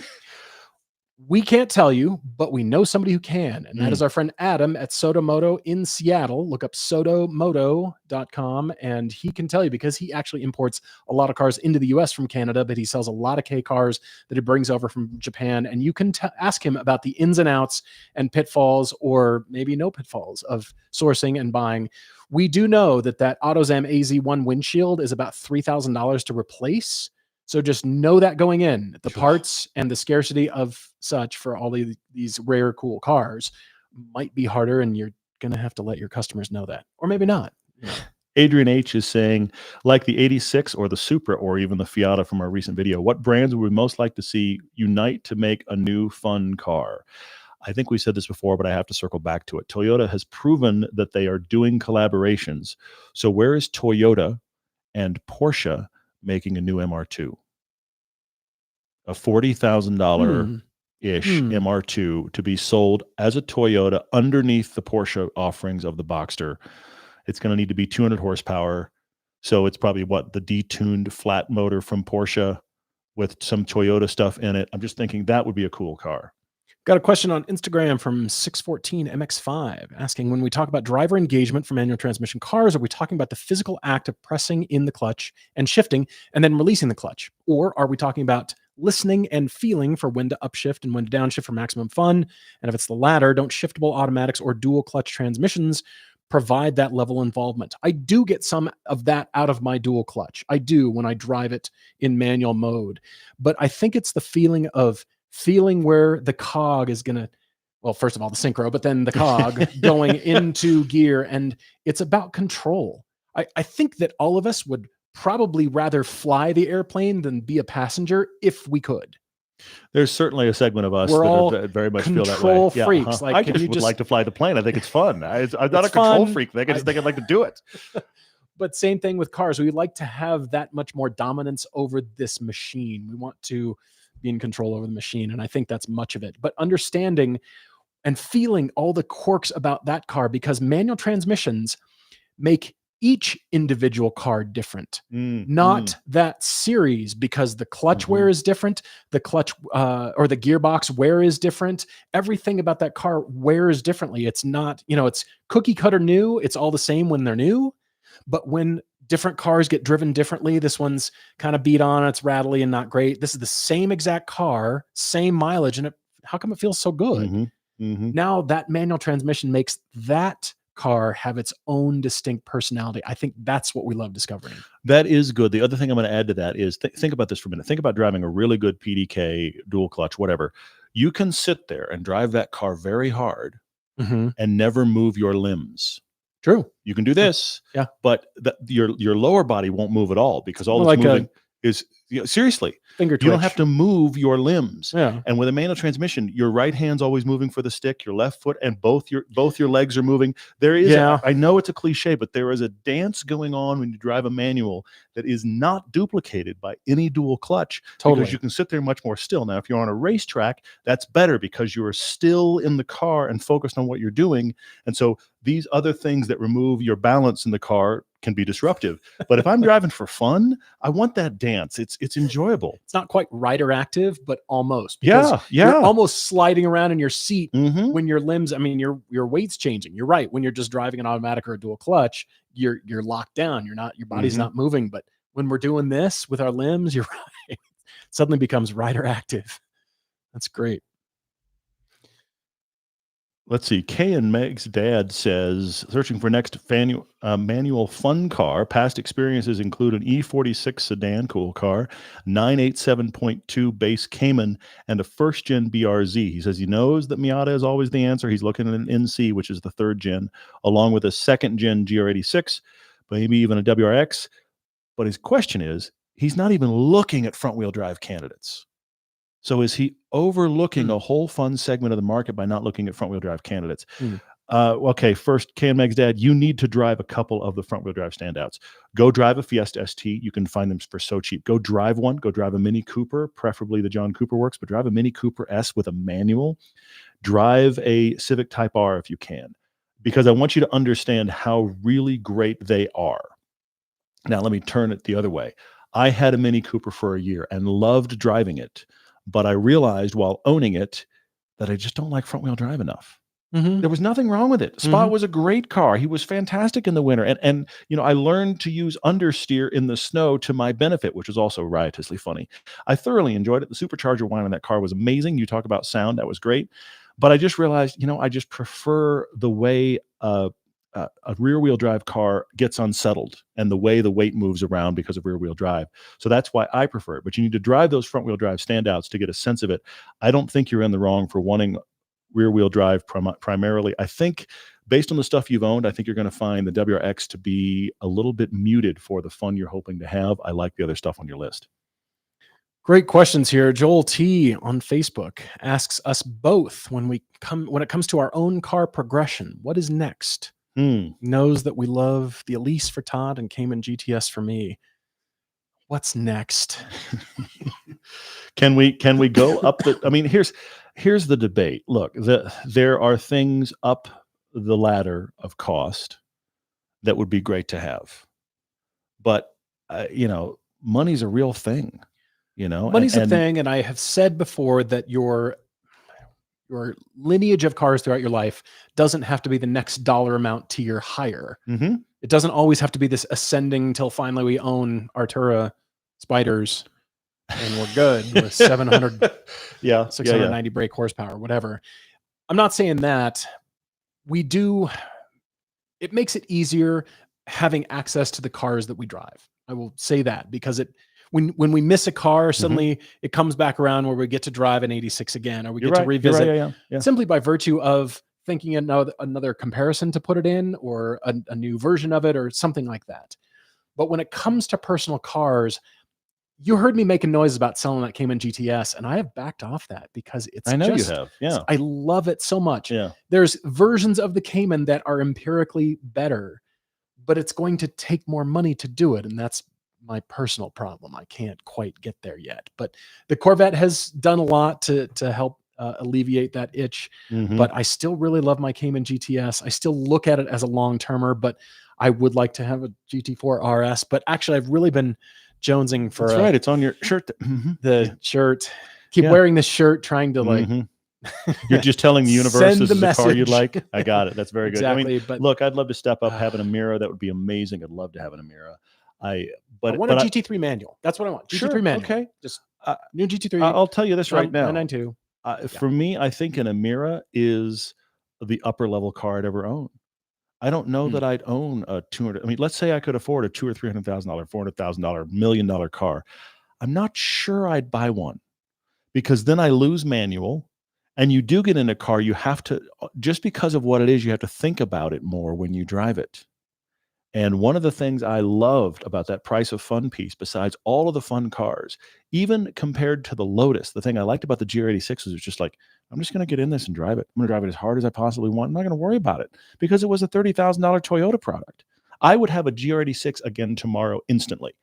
We can't tell you, but we know somebody who can, and that is our friend Adam at Sotomoto in Seattle. Look up sotomoto.com, and he can tell you, because he actually imports a lot of cars into the U.S. from Canada, but he sells a lot of K cars that he brings over from Japan, and you can ask him about the ins and outs and pitfalls, or maybe no pitfalls, of sourcing and buying. We do know that AutoZam AZ1 windshield is about $3,000 to replace. So just know that going in, the parts and the scarcity of such for all of these rare, cool cars might be harder, and you're going to have to let your customers know that, or maybe not. Adrian H is saying, like the 86 or the Supra or even the Fiat from our recent video, what brands would we most like to see unite to make a new fun car? I think we said this before, but I have to circle back to it. Toyota has proven that they are doing collaborations. So where is Toyota and Porsche making a new MR2? A $40,000-ish MR2 to be sold as a Toyota underneath the Porsche offerings of the Boxster. It's going to need to be 200 horsepower. So it's probably the detuned flat motor from Porsche with some Toyota stuff in it. I'm just thinking that would be a cool car. Got a question on Instagram from 614MX5 asking, when we talk about driver engagement for manual transmission cars, are we talking about the physical act of pressing in the clutch and shifting and then releasing the clutch? Or are we talking about listening and feeling for when to upshift and when to downshift for maximum fun? And if it's the latter, don't shiftable automatics or dual clutch transmissions provide that level of involvement? I do get some of that out of my dual clutch. I do when I drive it in manual mode. But I think it's the feeling where the cog is going to, well, first of all, the synchro, but then the cog going into gear. And it's about control. I think that all of us would probably rather fly the airplane than be a passenger if we could. There's certainly a segment of us that very much feel that way. Control freaks. Like, I just would like to fly the plane. I think it's fun. I'm not a control freak. I just think I'd like to do it. But same thing with cars. We like to have that much more dominance over this machine. We want to be in control over the machine. And I think that's much of it. But understanding and feeling all the quirks about that car, because manual transmissions make each individual car different, not that series, because the clutch wear is different. The clutch or the gearbox wear is different. Everything about that car wears differently. It's not, it's cookie cutter new. It's all the same when they're new. But when different cars get driven differently, this one's kind of beat on, it's rattly and not great. This is the same exact car, same mileage. And how come it feels so good? Now that manual transmission makes that car have its own distinct personality. I think that's what we love discovering. That is good. The other thing I'm going to add to that is think about this for a minute. Think about driving a really good PDK, dual clutch, whatever. You can sit there and drive that car very hard and never move your limbs. True. You can do this, but your lower body won't move at all, because all this moving is seriously. Finger twitch. You don't have to move your limbs. Yeah. And with a manual transmission, your right hand's always moving for the stick, your left foot, and both your legs are moving. There is, I know it's a cliche, but there is a dance going on when you drive a manual that is not duplicated by any dual clutch. Totally. Because you can sit there much more still. Now, if you're on a racetrack, that's better because you are still in the car and focused on what you're doing. And so these other things that remove your balance in the car can be disruptive. But if I'm driving for fun, I want that dance. It's enjoyable. It's not quite rider active, but almost. You're almost sliding around in your seat when your limbs, your weight's changing. You're right. When you're just driving an automatic or a dual clutch, you're locked down. Your body's not moving. But when we're doing this with our limbs, you're right. It suddenly becomes rider active. That's great. Let's see. Kay and Meg's dad says, searching for next manual fun car. Past experiences include an E46 sedan, cool car, 987.2 base Cayman, and a first-gen BRZ. He says he knows that Miata is always the answer. He's looking at an NC, which is the third gen, along with a second-gen GR86. maybe even a WRX. But his question is, he's not even looking at front-wheel drive candidates. So is he overlooking a whole fun segment of the market by not looking at front-wheel drive candidates? Okay, first, Meg's dad, you need to drive a couple of the front-wheel drive standouts. Go drive a Fiesta ST. You can find them for so cheap. Go drive one. Go drive a Mini Cooper, preferably the John Cooper works, but drive a Mini Cooper S with a manual. Drive a Civic Type R if you can, because I want you to understand how really great they are. Now, let me turn it the other way. I had a Mini Cooper for a year and loved driving it, but I realized while owning it that I just don't like front-wheel drive enough. There was nothing wrong with it. Spot was a great car. He was fantastic in the winter. And you know, I learned to use understeer in the snow to my benefit, which was also riotously funny. I thoroughly enjoyed it. The supercharger whine on that car was amazing. You talk about sound, that was great. But I just realized, you know, I just prefer the way a rear-wheel drive car gets unsettled and the way the weight moves around because of rear-wheel drive. So that's why I prefer it. But you need to drive those front-wheel drive standouts to get a sense of it. I don't think you're in the wrong for wanting rear-wheel drive primarily. I think based on the stuff you've owned, I think you're going to find the WRX to be a little bit muted for the fun you're hoping to have. I like the other stuff on your list. Great questions here. Joel T on Facebook asks us both when it comes to our own car progression, what is next? He knows that we love the Elise for Todd and Cayman GTS for me. What's next? Can we go up the, I mean, here's the debate. Look, there are things up the ladder of cost that would be great to have, but you know, money's a real thing. You know, money's a thing, and I have said before that your lineage of cars throughout your life doesn't have to be the next dollar amount tier higher. It doesn't always have to be this ascending until finally we own Artura Spiders and we're good with 700, 690 brake horsepower, whatever. I'm not saying that. It makes it easier having access to the cars that we drive. I will say that because when we miss a car, suddenly it comes back around where we get to drive an 86 again, or we get to revisit simply by virtue of thinking another comparison to put it in, or a new version of it, or something like that. But when it comes to personal cars, you heard me making noise about selling that Cayman GTS, and I have backed off that because it's I love it so much. There's versions of the Cayman that are empirically better, but it's going to take more money to do it, and that's my personal problem. I can't quite get there yet, but the Corvette has done a lot to help alleviate that itch. But I still really love my Cayman GTS. I still look at it as a long-termer, but I would like to have a GT4 RS. But actually, I've really been jonesing for. That's right. It's on your shirt. The shirt. Keep wearing this shirt, trying to like. You're just telling the universe this is the car you'd like. I got it. That's very good. Exactly, I mean, but look, I'd love to step up having a Mira. That would be amazing. I'd love to have an Amira. I want a GT3 manual. That's what I want. GT3 manual. Okay. Just new GT3. I'll tell you this right now. 992. For me, I think an Amira is the upper level car I'd ever own. I don't know that I'd own a 200. I mean, let's say I could afford a $200,000 or $300,000, $400,000, $1 million car. I'm not sure I'd buy one, because then I lose manual. And you do get in a car, you have to, just because of what it is, you have to think about it more when you drive it. And one of the things I loved about that price of fun piece, besides all of the fun cars, even compared to the Lotus, the thing I liked about the GR86 was it's just like, I'm just going to get in this and drive it. I'm going to drive it as hard as I possibly want. I'm not going to worry about it because it was a $30,000 Toyota product. I would have a GR86 again tomorrow instantly.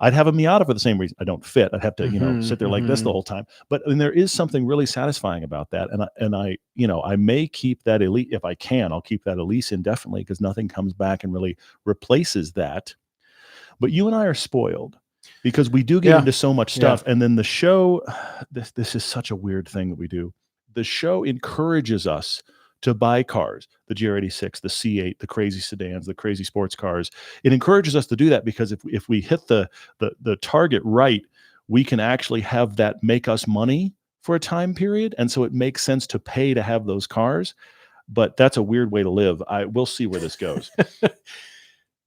I'd have a Miata for the same reason. I don't fit. I'd have to, sit there like this the whole time. But I mean, there is something really satisfying about that. And I may keep that Elite if I can. I'll keep that Elise indefinitely because nothing comes back and really replaces that. But you and I are spoiled because we do get into so much stuff. And then the show, this is such a weird thing that we do. The show encourages us to buy cars, the GR86, the C8, the crazy sedans, the crazy sports cars. It encourages us to do that because if we hit the target right, we can actually have that make us money for a time period. And so it makes sense to pay to have those cars. But that's a weird way to live. We'll see where this goes.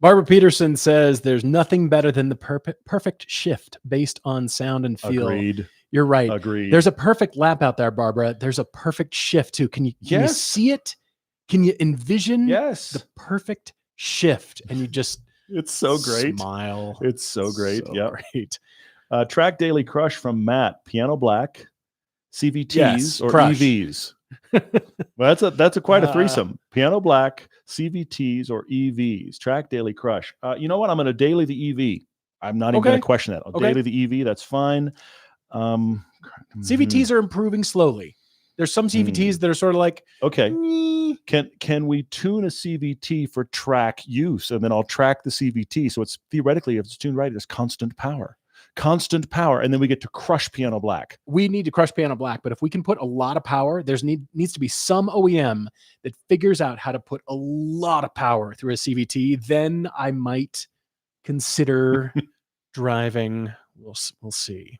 Barbara Peterson says there's nothing better than the perfect shift based on sound and feel. Agreed. You're right. Agreed. There's a perfect lap out there, Barbara. There's a perfect shift too. Can you see it? Can you envision the perfect shift? And you just It's so great. Smile. It's so great. So Yeah. great. Track Daily Crush from Matt. Piano Black, CVTs Yes, or crush. EVs? Well, that's quite a threesome. Piano Black, CVTs or EVs? Track Daily Crush. You know what? I'm going to daily the EV. I'm not even going to question that. I'll daily the EV. That's fine. CVTs are improving slowly. There's some CVTs that are sort of like, okay, can we tune a CVT for track use, and then I'll track the CVT, so it's theoretically, if it's tuned right, it's constant power, and then we get to crush Piano Black. We need to crush Piano Black, but if we can put a lot of power, needs to be some OEM that figures out how to put a lot of power through a CVT. Then I might consider driving. We'll see.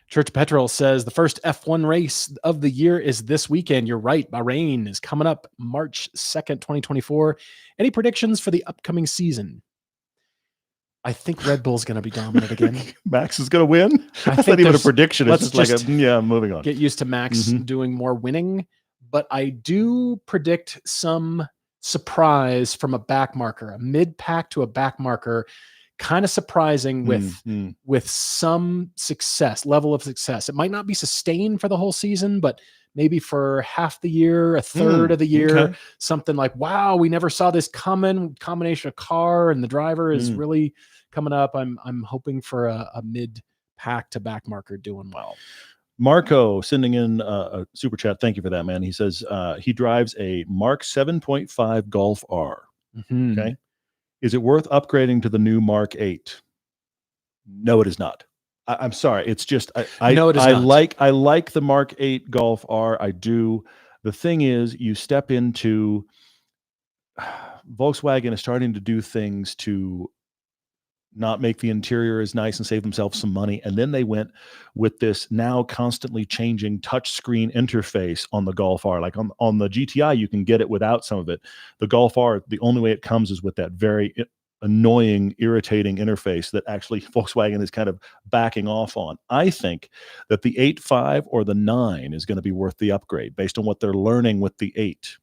Church Petrol says the first F1 race of the year is this weekend. You're right. Bahrain is coming up March 2nd, 2024. Any predictions for the upcoming season? I think Red Bull's going to be dominant again. Max is going to win? That's not even a prediction. It's just like moving on. Get used to Max doing more winning. But I do predict some surprise from a back marker, a mid-pack to a back marker. Kind of surprising with some level of success. It might not be sustained for the whole season, but maybe for half the year, a third of the year, something like, wow, we never saw this coming. Combination of car and the driver is really coming up. I'm hoping for a mid-pack to back marker doing well. Marco sending in a super chat. Thank you for that, man. He says he drives a Mark 7.5 Golf R. Okay. Is it worth upgrading to the new Mark 8? No, it is not. I'm sorry. It's just I like the Mark 8 Golf R. I do. The thing is, you step into Volkswagen is starting to do things to not make the interior as nice and save themselves some money. And then they went with this now constantly changing touchscreen interface on the Golf R. Like on the GTI, you can get it without some of it. The Golf R, the only way it comes is with that very annoying, irritating interface that actually Volkswagen is kind of backing off on. I think that the 8.5 or the 9 is going to be worth the upgrade based on what they're learning with the 8.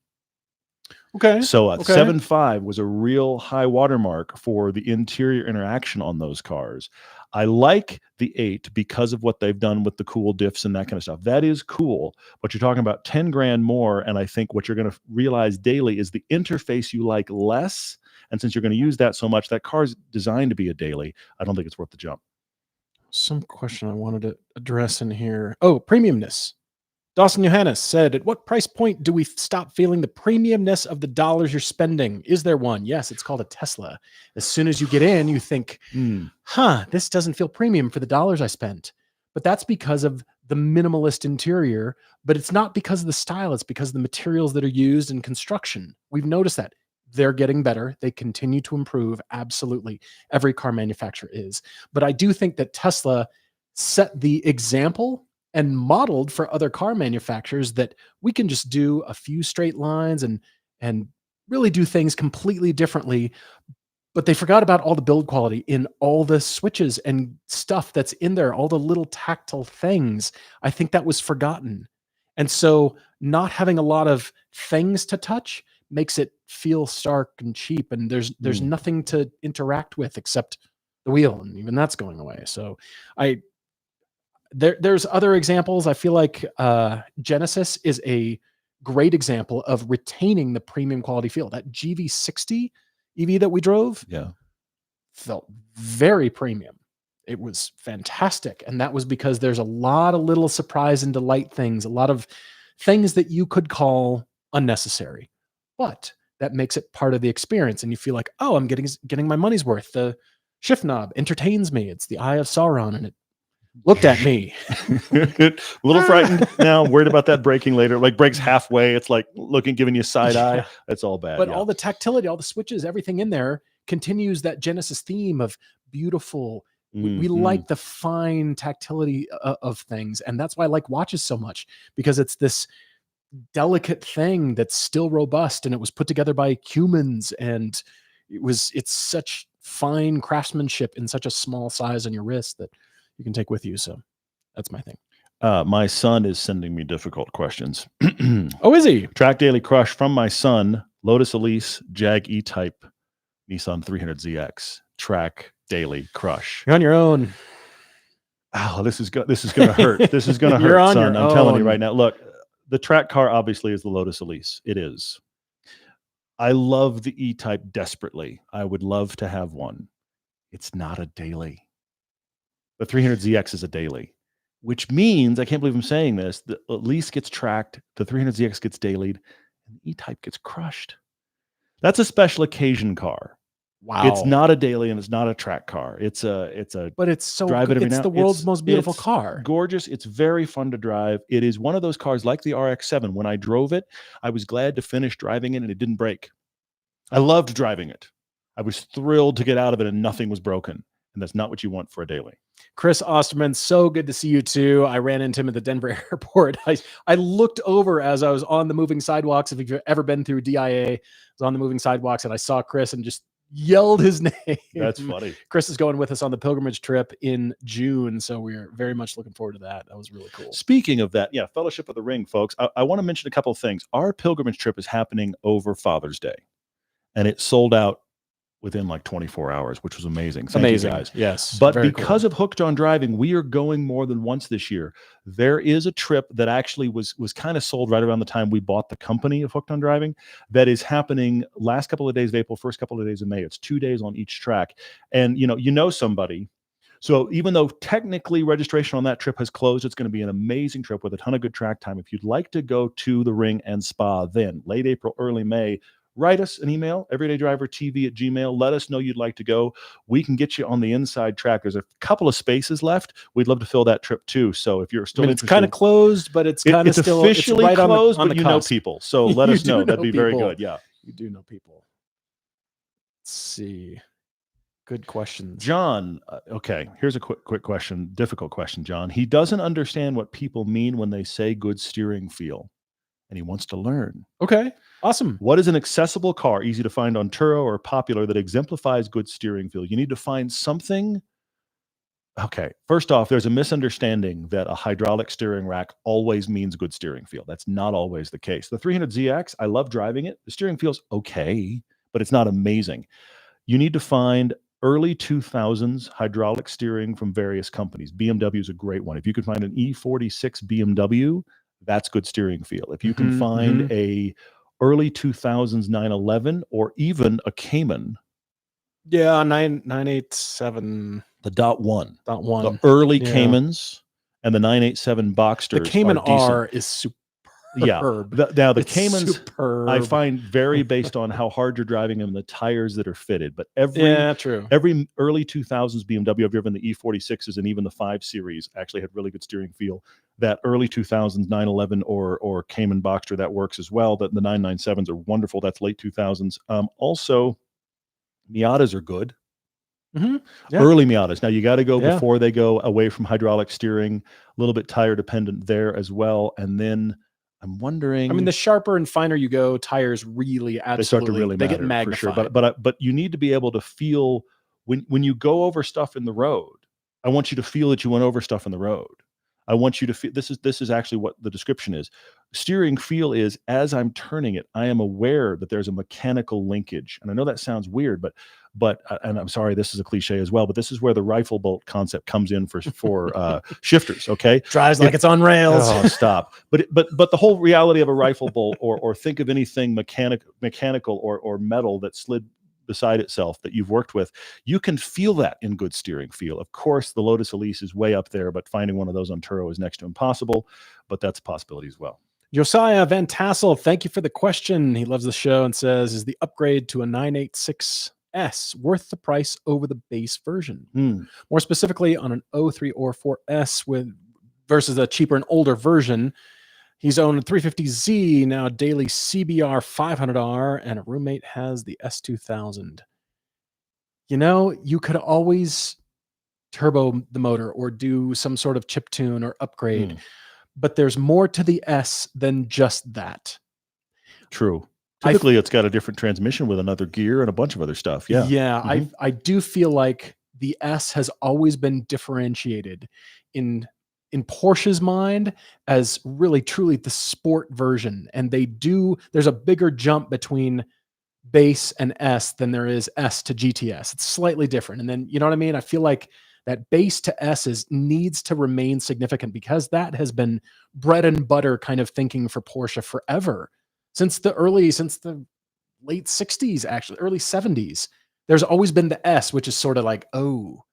Okay. So 7.5 was a real high watermark for the interior interaction on those cars. I like the 8 because of what they've done with the cool diffs and that kind of stuff. That is cool, but you're talking about 10 grand more. And I think what you're going to realize daily is the interface you like less. And since you're going to use that so much, that car's designed to be a daily. I don't think it's worth the jump. Some question I wanted to address in here. Oh, premiumness. Dawson Johannes said, at what price point do we stop feeling the premiumness of the dollars you're spending? Is there one? Yes, it's called a Tesla. As soon as you get in, you think, this doesn't feel premium for the dollars I spent. But that's because of the minimalist interior. But it's not because of the style. It's because of the materials that are used in construction. We've noticed that. They're getting better. They continue to improve. Absolutely. Every car manufacturer is. But I do think that Tesla set the example and modeled for other car manufacturers that we can just do a few straight lines and really do things completely differently. But they forgot about all the build quality in all the switches and stuff that's in there, all the little tactile things. I think that was forgotten. And so not having a lot of things to touch makes it feel stark and cheap. And there's nothing to interact with except the wheel. And even that's going away. So there's other examples. I feel like Genesis is a great example of retaining the premium quality feel. That GV60 EV that we drove felt very premium. It was fantastic. And that was because there's a lot of little surprise and delight things, a lot of things that you could call unnecessary, but that makes it part of the experience. And you feel like, oh, I'm getting my money's worth. The shift knob entertains me. It's the Eye of Sauron, and it looked at me. A little frightened now, worried about that braking later. Like brakes halfway. It's like giving you side eye. That's all bad. But all the tactility, all the switches, everything in there continues that Genesis theme of beautiful. We like the fine tactility of things. And that's why I like watches so much, because it's this delicate thing that's still robust, and it was put together by humans, and it's such fine craftsmanship in such a small size on your wrist that you can take with you. So that's my thing. My son is sending me difficult questions. Oh, is he? Track Daily Crush from my son, Lotus Elise, Jag E-Type, Nissan 300ZX, track, daily, crush. You're on your own. Oh, this is going to hurt. This is going to hurt, son. I'm telling you right now. Look, the track car obviously is the Lotus Elise. It is. I love the E-Type desperately. I would love to have one. It's not a daily. The 300ZX is a daily, which means, I can't believe I'm saying this, the Elise gets tracked, the 300ZX gets dailied, and the E-Type gets crushed. That's a special occasion car. Wow. It's not a daily and it's not a track car. It's a but it's so drive it every it's now. The world's most beautiful car. Gorgeous. It's very fun to drive. It is one of those cars like the RX-7. When I drove it, I was glad to finish driving it and it didn't break. I loved driving it. I was thrilled to get out of it and nothing was broken. And that's not what you want for a daily. Chris Osterman, so good to see you too. I ran into him at the Denver airport. I looked over as I was on the moving sidewalks. If you've ever been through DIA, I was on the moving sidewalks and I saw Chris and just yelled his name. That's funny. Chris is going with us on the pilgrimage trip in June, so we're very much looking forward to that. That was really cool. Speaking of that, yeah, Fellowship of the Ring, folks, I want to mention a couple of things. Our pilgrimage trip is happening over Father's Day, and it sold out within like 24 hours, which was amazing. Thank you guys. Yes. But because of Hooked on Driving, we are going more than once this year. There is a trip that actually was kind of sold right around the time we bought the company of Hooked on Driving that is happening last couple of days of April, first couple of days of May. It's 2 days on each track. And you know somebody. So even though technically registration on that trip has closed, it's going to be an amazing trip with a ton of good track time. If you'd like to go to the Ring and Spa then, late April, early May, write us an email, everydaydrivertv@gmail.com. Let us know you'd like to go. We can get you on the inside track. There's a couple of spaces left. We'd love to fill that trip too. So if you're still interested, it's kind of closed, but it's kind of still officially right closed, on but the you cusp. know people. So let us know. That'd be very good. Yeah. You do know people. Let's see. Good questions. John, okay, here's a quick question. Difficult question, John. He doesn't understand what people mean when they say good steering feel, and he wants to learn. Okay, awesome. What is an accessible car, easy to find on Turo or Popular, that exemplifies good steering feel? You need to find something. Okay, first off, there's a misunderstanding that a hydraulic steering rack always means good steering feel. That's not always the case. The 300ZX, I love driving it. The steering feel's okay, but it's not amazing. You need to find early 2000s hydraulic steering from various companies. BMW is a great one. If you can find an E46 BMW, that's good steering feel. If you can find a early 2000s 911 or even a Cayman. Yeah, 987. The .1. .1. The early Caymans and the 987 Boxsters. The Cayman R is superb. Yeah. Now the Caymans, superb. I find very based on how hard you're driving them and the tires that are fitted. But every early 2000s BMW, I've driven the E46s and even the 5 Series actually had really good steering feel. That early 2000s 911 or Cayman Boxster, that works as well. The 997s are wonderful. That's late 2000s. Also, Miatas are good. Early Miatas. Now you got to go before they go away from hydraulic steering, a little bit tire dependent there as well. And then I'm wondering. I mean, the sharper and finer you go, tires really absolutely they start to really matter, get magnified. For sure. But you need to be able to feel when you go over stuff in the road. I want you to feel that you went over stuff in the road. I want you to feel this is actually what the description is. Steering feel is as I'm turning it, I am aware that there's a mechanical linkage. And I know that sounds weird, but and I'm sorry, this is a cliche as well, but this is where the rifle bolt concept comes in for shifters. Okay, drives like it's on rails. Oh, stop! But the whole reality of a rifle bolt, or think of anything mechanical or metal that slid beside itself that you've worked with, you can feel that in good steering feel. Of course, the Lotus Elise is way up there, but finding one of those on Turo is next to impossible. But that's a possibility as well. Josiah Van Tassel, thank you for the question. He loves the show and says, is the upgrade to a 986S worth the price over the base version? More specifically, on an 03 or 4S versus a cheaper and older version. He's owned a 350Z, now a daily CBR 500R, and a roommate has the S2000. You know, you could always turbo the motor or do some sort of chip tune or upgrade. But there's more to the S than just that. True. Typically, it's got a different transmission with another gear and a bunch of other stuff. Yeah. Yeah. I do feel like the S has always been differentiated in Porsche's mind as really truly the sport version. And there's a bigger jump between base and S than there is S to GTS. It's slightly different. And then, you know what I mean? I feel like that base to S needs to remain significant because that has been bread and butter kind of thinking for Porsche forever. Since the late 60s, actually, early 70s. There's always been the S, which is sort of like, oh,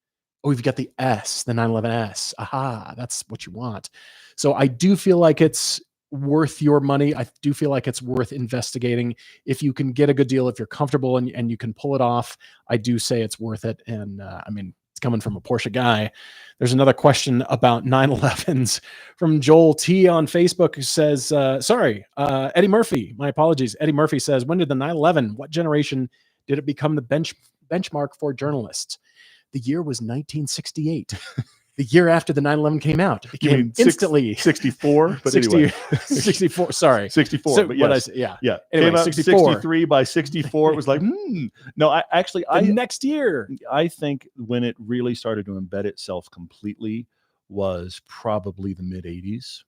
you've got the S, the 911S. Aha, that's what you want. So I do feel like it's worth your money. I do feel like it's worth investigating. If you can get a good deal, if you're comfortable and you can pull it off, I do say it's worth it. And I mean, it's coming from a Porsche guy. There's another question about 911s from Joel T on Facebook who says, Eddie Murphy, my apologies. Eddie Murphy says, when did the 911, what generation did it become the benchmark for journalists? The year was 1968. The year after the 911 came out. It became instantly 64, but 60, anyway. 64. Sorry, 64. So, but yes. Yeah. Anyway, Anyway, 63 by 64. It was like, No, next year. I think when it really started to embed itself completely was probably the mid 80s.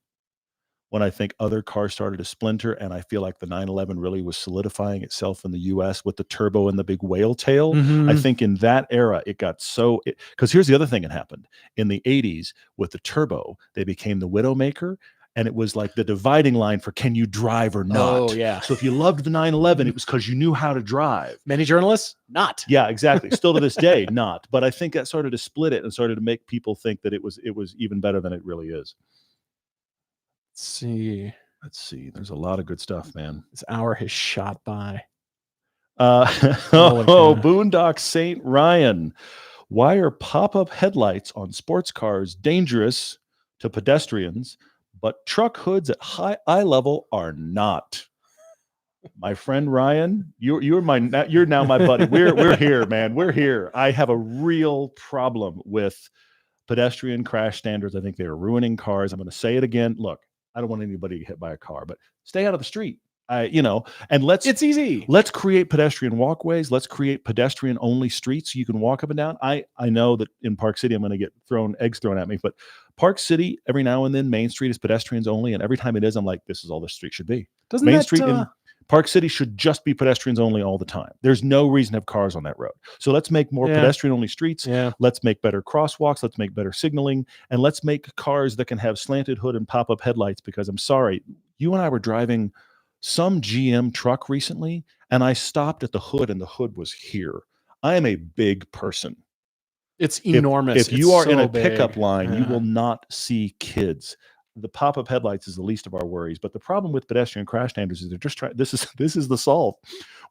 When I think other cars started to splinter, and I feel like the 911 really was solidifying itself in the US with the turbo and the big whale tail. I think in that era, it got so, because here's the other thing that happened. In the 80s, with the turbo, they became the Widowmaker, and it was like the dividing line for can you drive or not. Oh, yeah. So if you loved the 911, it was because you knew how to drive. Many journalists, not. Yeah, exactly. Still to this day, not. But I think that started to split it and started to make people think that it was even better than it really is. Let's see. There's a lot of good stuff, man. This hour has shot by. Boondock St. Ryan. Why are pop-up headlights on sports cars dangerous to pedestrians, but truck hoods at high eye level are not? My friend Ryan, you're now my buddy. We're here, man. We're here. I have a real problem with pedestrian crash standards. I think they are ruining cars. I'm going to say it again. Look, I don't want anybody to get hit by a car, but stay out of the street. And it's easy. Let's create pedestrian walkways. Let's create pedestrian only streets so you can walk up and down. I know that in Park City, I'm going to get eggs thrown at me, but Park City, every now and then, Main Street is pedestrians only. And every time it is, I'm like, this is all the street should be. Main Street in Park City should just be pedestrians only all the time. There's no reason to have cars on that road. So let's make more pedestrian only streets. Yeah. Let's make better crosswalks. Let's make better signaling. And let's make cars that can have slanted hood and pop-up headlights, because I'm sorry, you and I were driving some GM truck recently, and I stopped at the hood, and the hood was here. I am a big person. It's enormous. If you are in a pickup line, you will not see kids. The pop-up headlights is the least of our worries. But the problem with pedestrian crash standards is they're just trying. This is the solve.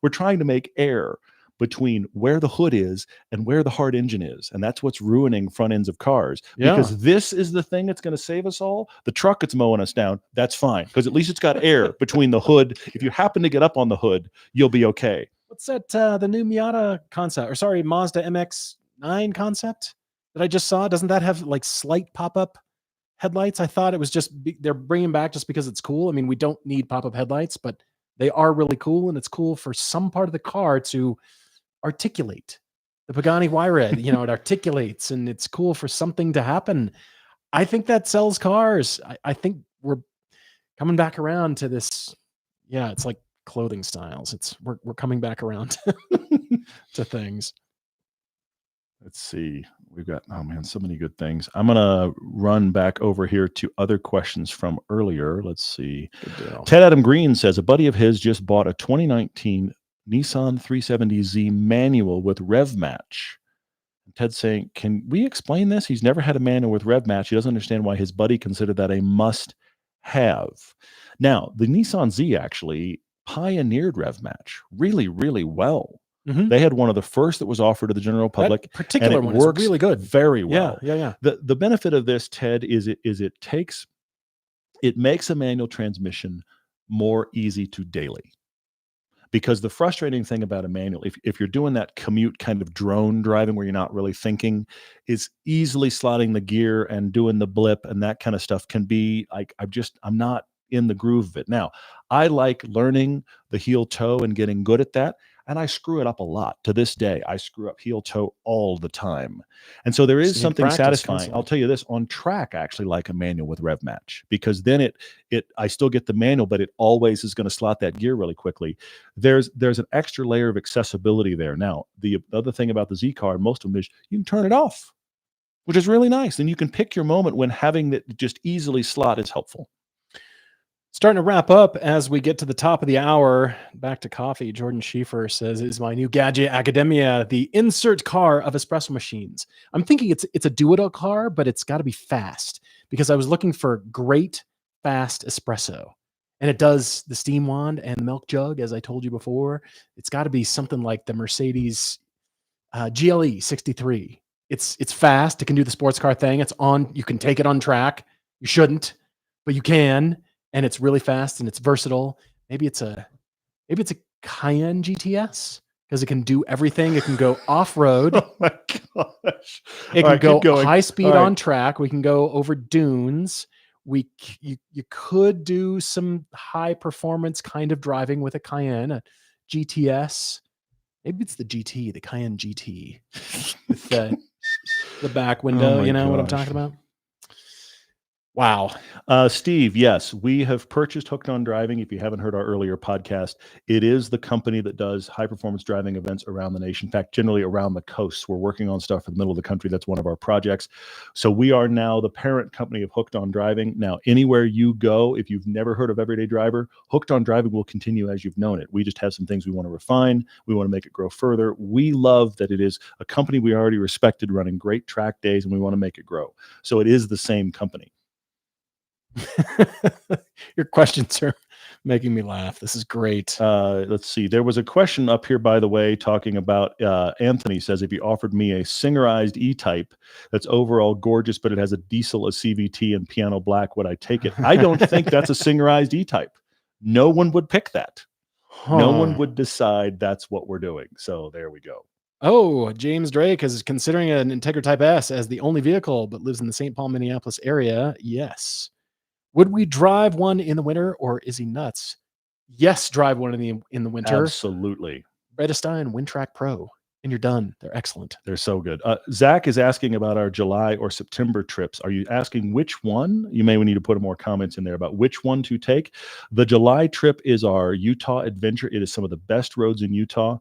We're trying to make air between where the hood is and where the hard engine is. And that's what's ruining front ends of cars. Yeah. Because this is the thing that's going to save us all. The truck that's mowing us down, that's fine. Because at least it's got air between the hood. If you happen to get up on the hood, you'll be okay. What's that, the new Mazda MX-9 concept that I just saw? Doesn't that have like slight pop-up headlights? I thought it was just, they're bringing back just because it's cool. I mean, we don't need pop-up headlights, but they are really cool. And it's cool for some part of the car to articulate. The Pagani Y-Red, it articulates, and it's cool for something to happen. I think that sells cars. I think we're coming back around to this. Yeah, it's like clothing styles. We're coming back around to things. Let's see. We've got, so many good things. I'm going to run back over here to other questions from earlier. Let's see. Ted Adam Green says a buddy of his just bought a 2019 Nissan 370Z manual with rev match. Ted's saying, can we explain this? He's never had a manual with rev match. He doesn't understand why his buddy considered that a must have. Now, the Nissan Z actually pioneered rev match really, really well. Mm-hmm. They had one of the first that was offered to the general public. That particular one works really good, very well. Yeah. The benefit of this, Ted, is it makes a manual transmission more easy to daily. Because the frustrating thing about a manual, if you're doing that commute kind of drone driving where you're not really thinking, is easily slotting the gear and doing the blip and that kind of stuff can be like, I'm not in the groove of it. Now, I like learning the heel toe and getting good at that. and I screw it up a lot. To this day, I screw up heel toe all the time. And so there is So you something practice satisfying. constantly. I'll tell you this, on track, I actually like a manual with rev match, because then I still get the manual, but it always is going to slot that gear really quickly. There's an extra layer of accessibility there. Now, the other thing about the Z car, most of them, is you can turn it off, which is really nice. And you can pick your moment when having that just easily slot is helpful. Starting to wrap up as we get to the top of the hour. Back to coffee. Jordan Schieffer says, is my new gadget academia the insert car of espresso machines? I'm thinking it's a do-it-all car, but it's got to be fast, because I was looking for great fast espresso. And it does the steam wand and the milk jug, as I told you before. It's got to be something like the Mercedes GLE 63. It's fast. It can do the sports car thing. It's on. You can take it on track. You shouldn't, but you can. And it's really fast and it's versatile. Maybe it's a Cayenne GTS, because it can do everything. It can go off-road. Oh my gosh. It can go high speed on track. We can go over dunes. You could do some high performance kind of driving with a Cayenne, a GTS. Maybe it's the GT, the Cayenne GT, with the back window. You know what I'm talking about? Wow. Steve, yes, we have purchased Hooked on Driving. If you haven't heard our earlier podcast, it is the company that does high performance driving events around the nation. In fact, generally around the coast. We're working on stuff in the middle of the country. That's one of our projects. So we are now the parent company of Hooked on Driving. Now, anywhere you go, if you've never heard of Everyday Driver, Hooked on Driving will continue as you've known it. We just have some things we want to refine. We want to make it grow further. We love that it is a company we already respected, running great track days, and we want to make it grow. So it is the same company. Your questions are making me laugh. This is great. Let's see. There was a question up here, by the way, talking about Anthony says, if you offered me a singerized E-Type that's overall gorgeous, but it has a diesel, a CVT, and piano black, would I take it? I don't think that's a singerized E-Type. No one would pick that. No one would decide that's what we're doing. So there we go. Oh, James Drake is considering an Integra Type S as the only vehicle, but lives in the St. Paul, Minneapolis area. Yes. Would we drive one in the winter, or is he nuts? Yes, drive one in the winter. Absolutely. Redestein Wintrack Pro, and you're done. They're excellent. They're so good. Zach is asking about our July or September trips. Are you asking which one? You may need to put more comments in there about which one to take. The July trip is our Utah adventure. It is some of the best roads in Utah.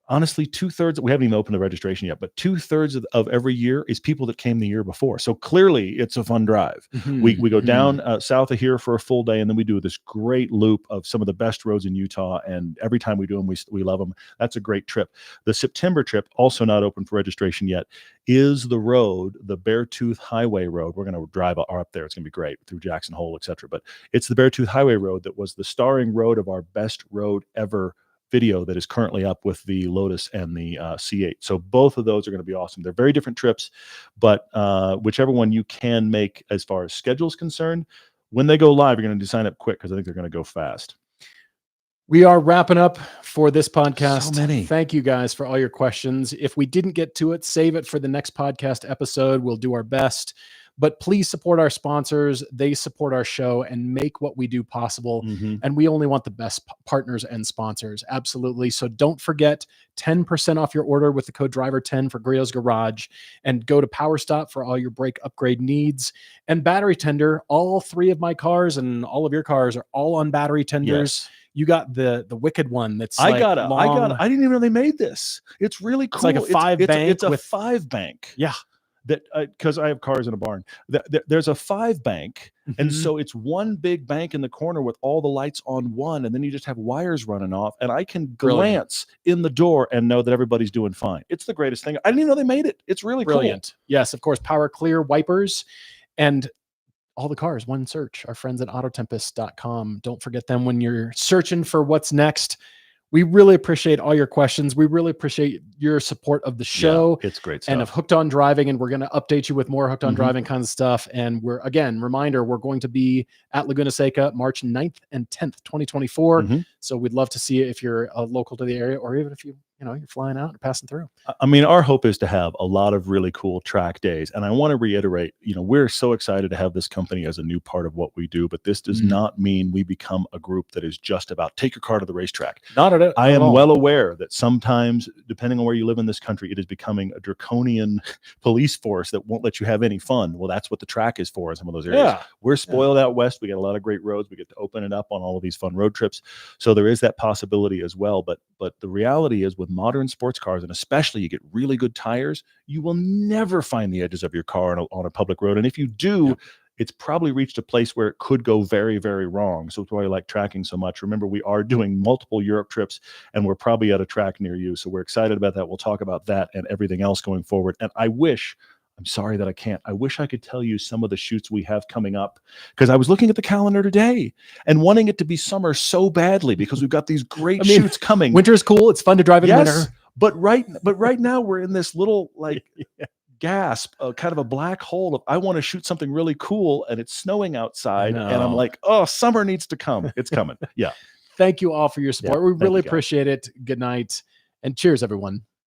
Honestly, 2/3, we haven't even opened the registration yet, but 2/3 of every year is people that came the year before. So clearly it's a fun drive. Mm-hmm. We go down south of here for a full day, and then we do this great loop of some of the best roads in Utah. And every time we do them, we love them. That's a great trip. The September trip, also not open for registration yet, is the road, the Beartooth Highway Road. We're going to drive up there. It's going to be great through Jackson Hole, etc. But it's the Beartooth Highway Road that was the starring road of our best road ever video that is currently up with the Lotus and the C8. So both of those are going to be awesome. They're very different trips, but whichever one you can make as far as schedule is concerned, when they go live, you're going to sign up quick, because I think they're going to go fast. We are wrapping up for this podcast. So many. Thank you guys for all your questions. If we didn't get to it, save it for the next podcast episode. We'll do our best. But please support our sponsors. They support our show and make what we do possible. Mm-hmm. And we only want the best partners and sponsors. Absolutely. So don't forget 10% off your order with the code DRIVER10 for Griot's Garage. And go to Power Stop for all your brake upgrade needs. And Battery Tender. All three of my cars and all of your cars are all on battery tenders. Yes. You got the wicked one that's I didn't even know they made this. It's really cool. It's like a five bank. It's a 5-bank. Yeah. That because I have cars in a barn. There's a 5-bank, and so it's one big bank in the corner with all the lights on one, and then you just have wires running off, and I can glance in the door and know that everybody's doing fine. It's the greatest thing. I didn't even know they made it. It's really brilliant. Cool. Yes, of course, Power Clear wipers and all the cars, one search. Our friends at Autotempest.com. Don't forget them when you're searching for what's next. We really appreciate all your questions. We really appreciate your support of the show. Yeah, it's great stuff. And of Hooked on Driving, and we're going to update you with more Hooked on Driving kinds of stuff. And reminder, we're going to be at Laguna Seca March 9th and 10th, 2024. So we'd love to see it if you're local to the area, or even if you're flying out and passing through. I mean, our hope is to have a lot of really cool track days. And I want to reiterate, we're so excited to have this company as a new part of what we do, but this does not mean we become a group that is just about take your car to the racetrack. Not at all. I am well aware that sometimes, depending on where you live in this country, it is becoming a draconian police force that won't let you have any fun. Well, that's what the track is for in some of those areas. Yeah. We're spoiled out west. We got a lot of great roads. We get to open it up on all of these fun road trips. So there is that possibility as well. But the reality is, with modern sports cars, and especially you get really good tires, you will never find the edges of your car on a public road. And if you do, it's probably reached a place where it could go very, very wrong. So that's why I like tracking so much. Remember, we are doing multiple Europe trips, and we're probably at a track near you. So we're excited about that. We'll talk about that and everything else going forward. And I'm sorry that I can't. I wish I could tell you some of the shoots we have coming up, because I was looking at the calendar today and wanting it to be summer so badly, because we've got these great shoots coming. Winter's cool. It's fun to drive in winter. But right now we're in this little gasp, kind of a black hole of, I want to shoot something really cool, and it's snowing outside, and I'm like, oh, summer needs to come. It's coming. Yeah. Thank you all for your support. We really appreciate it. Good night, and cheers, everyone.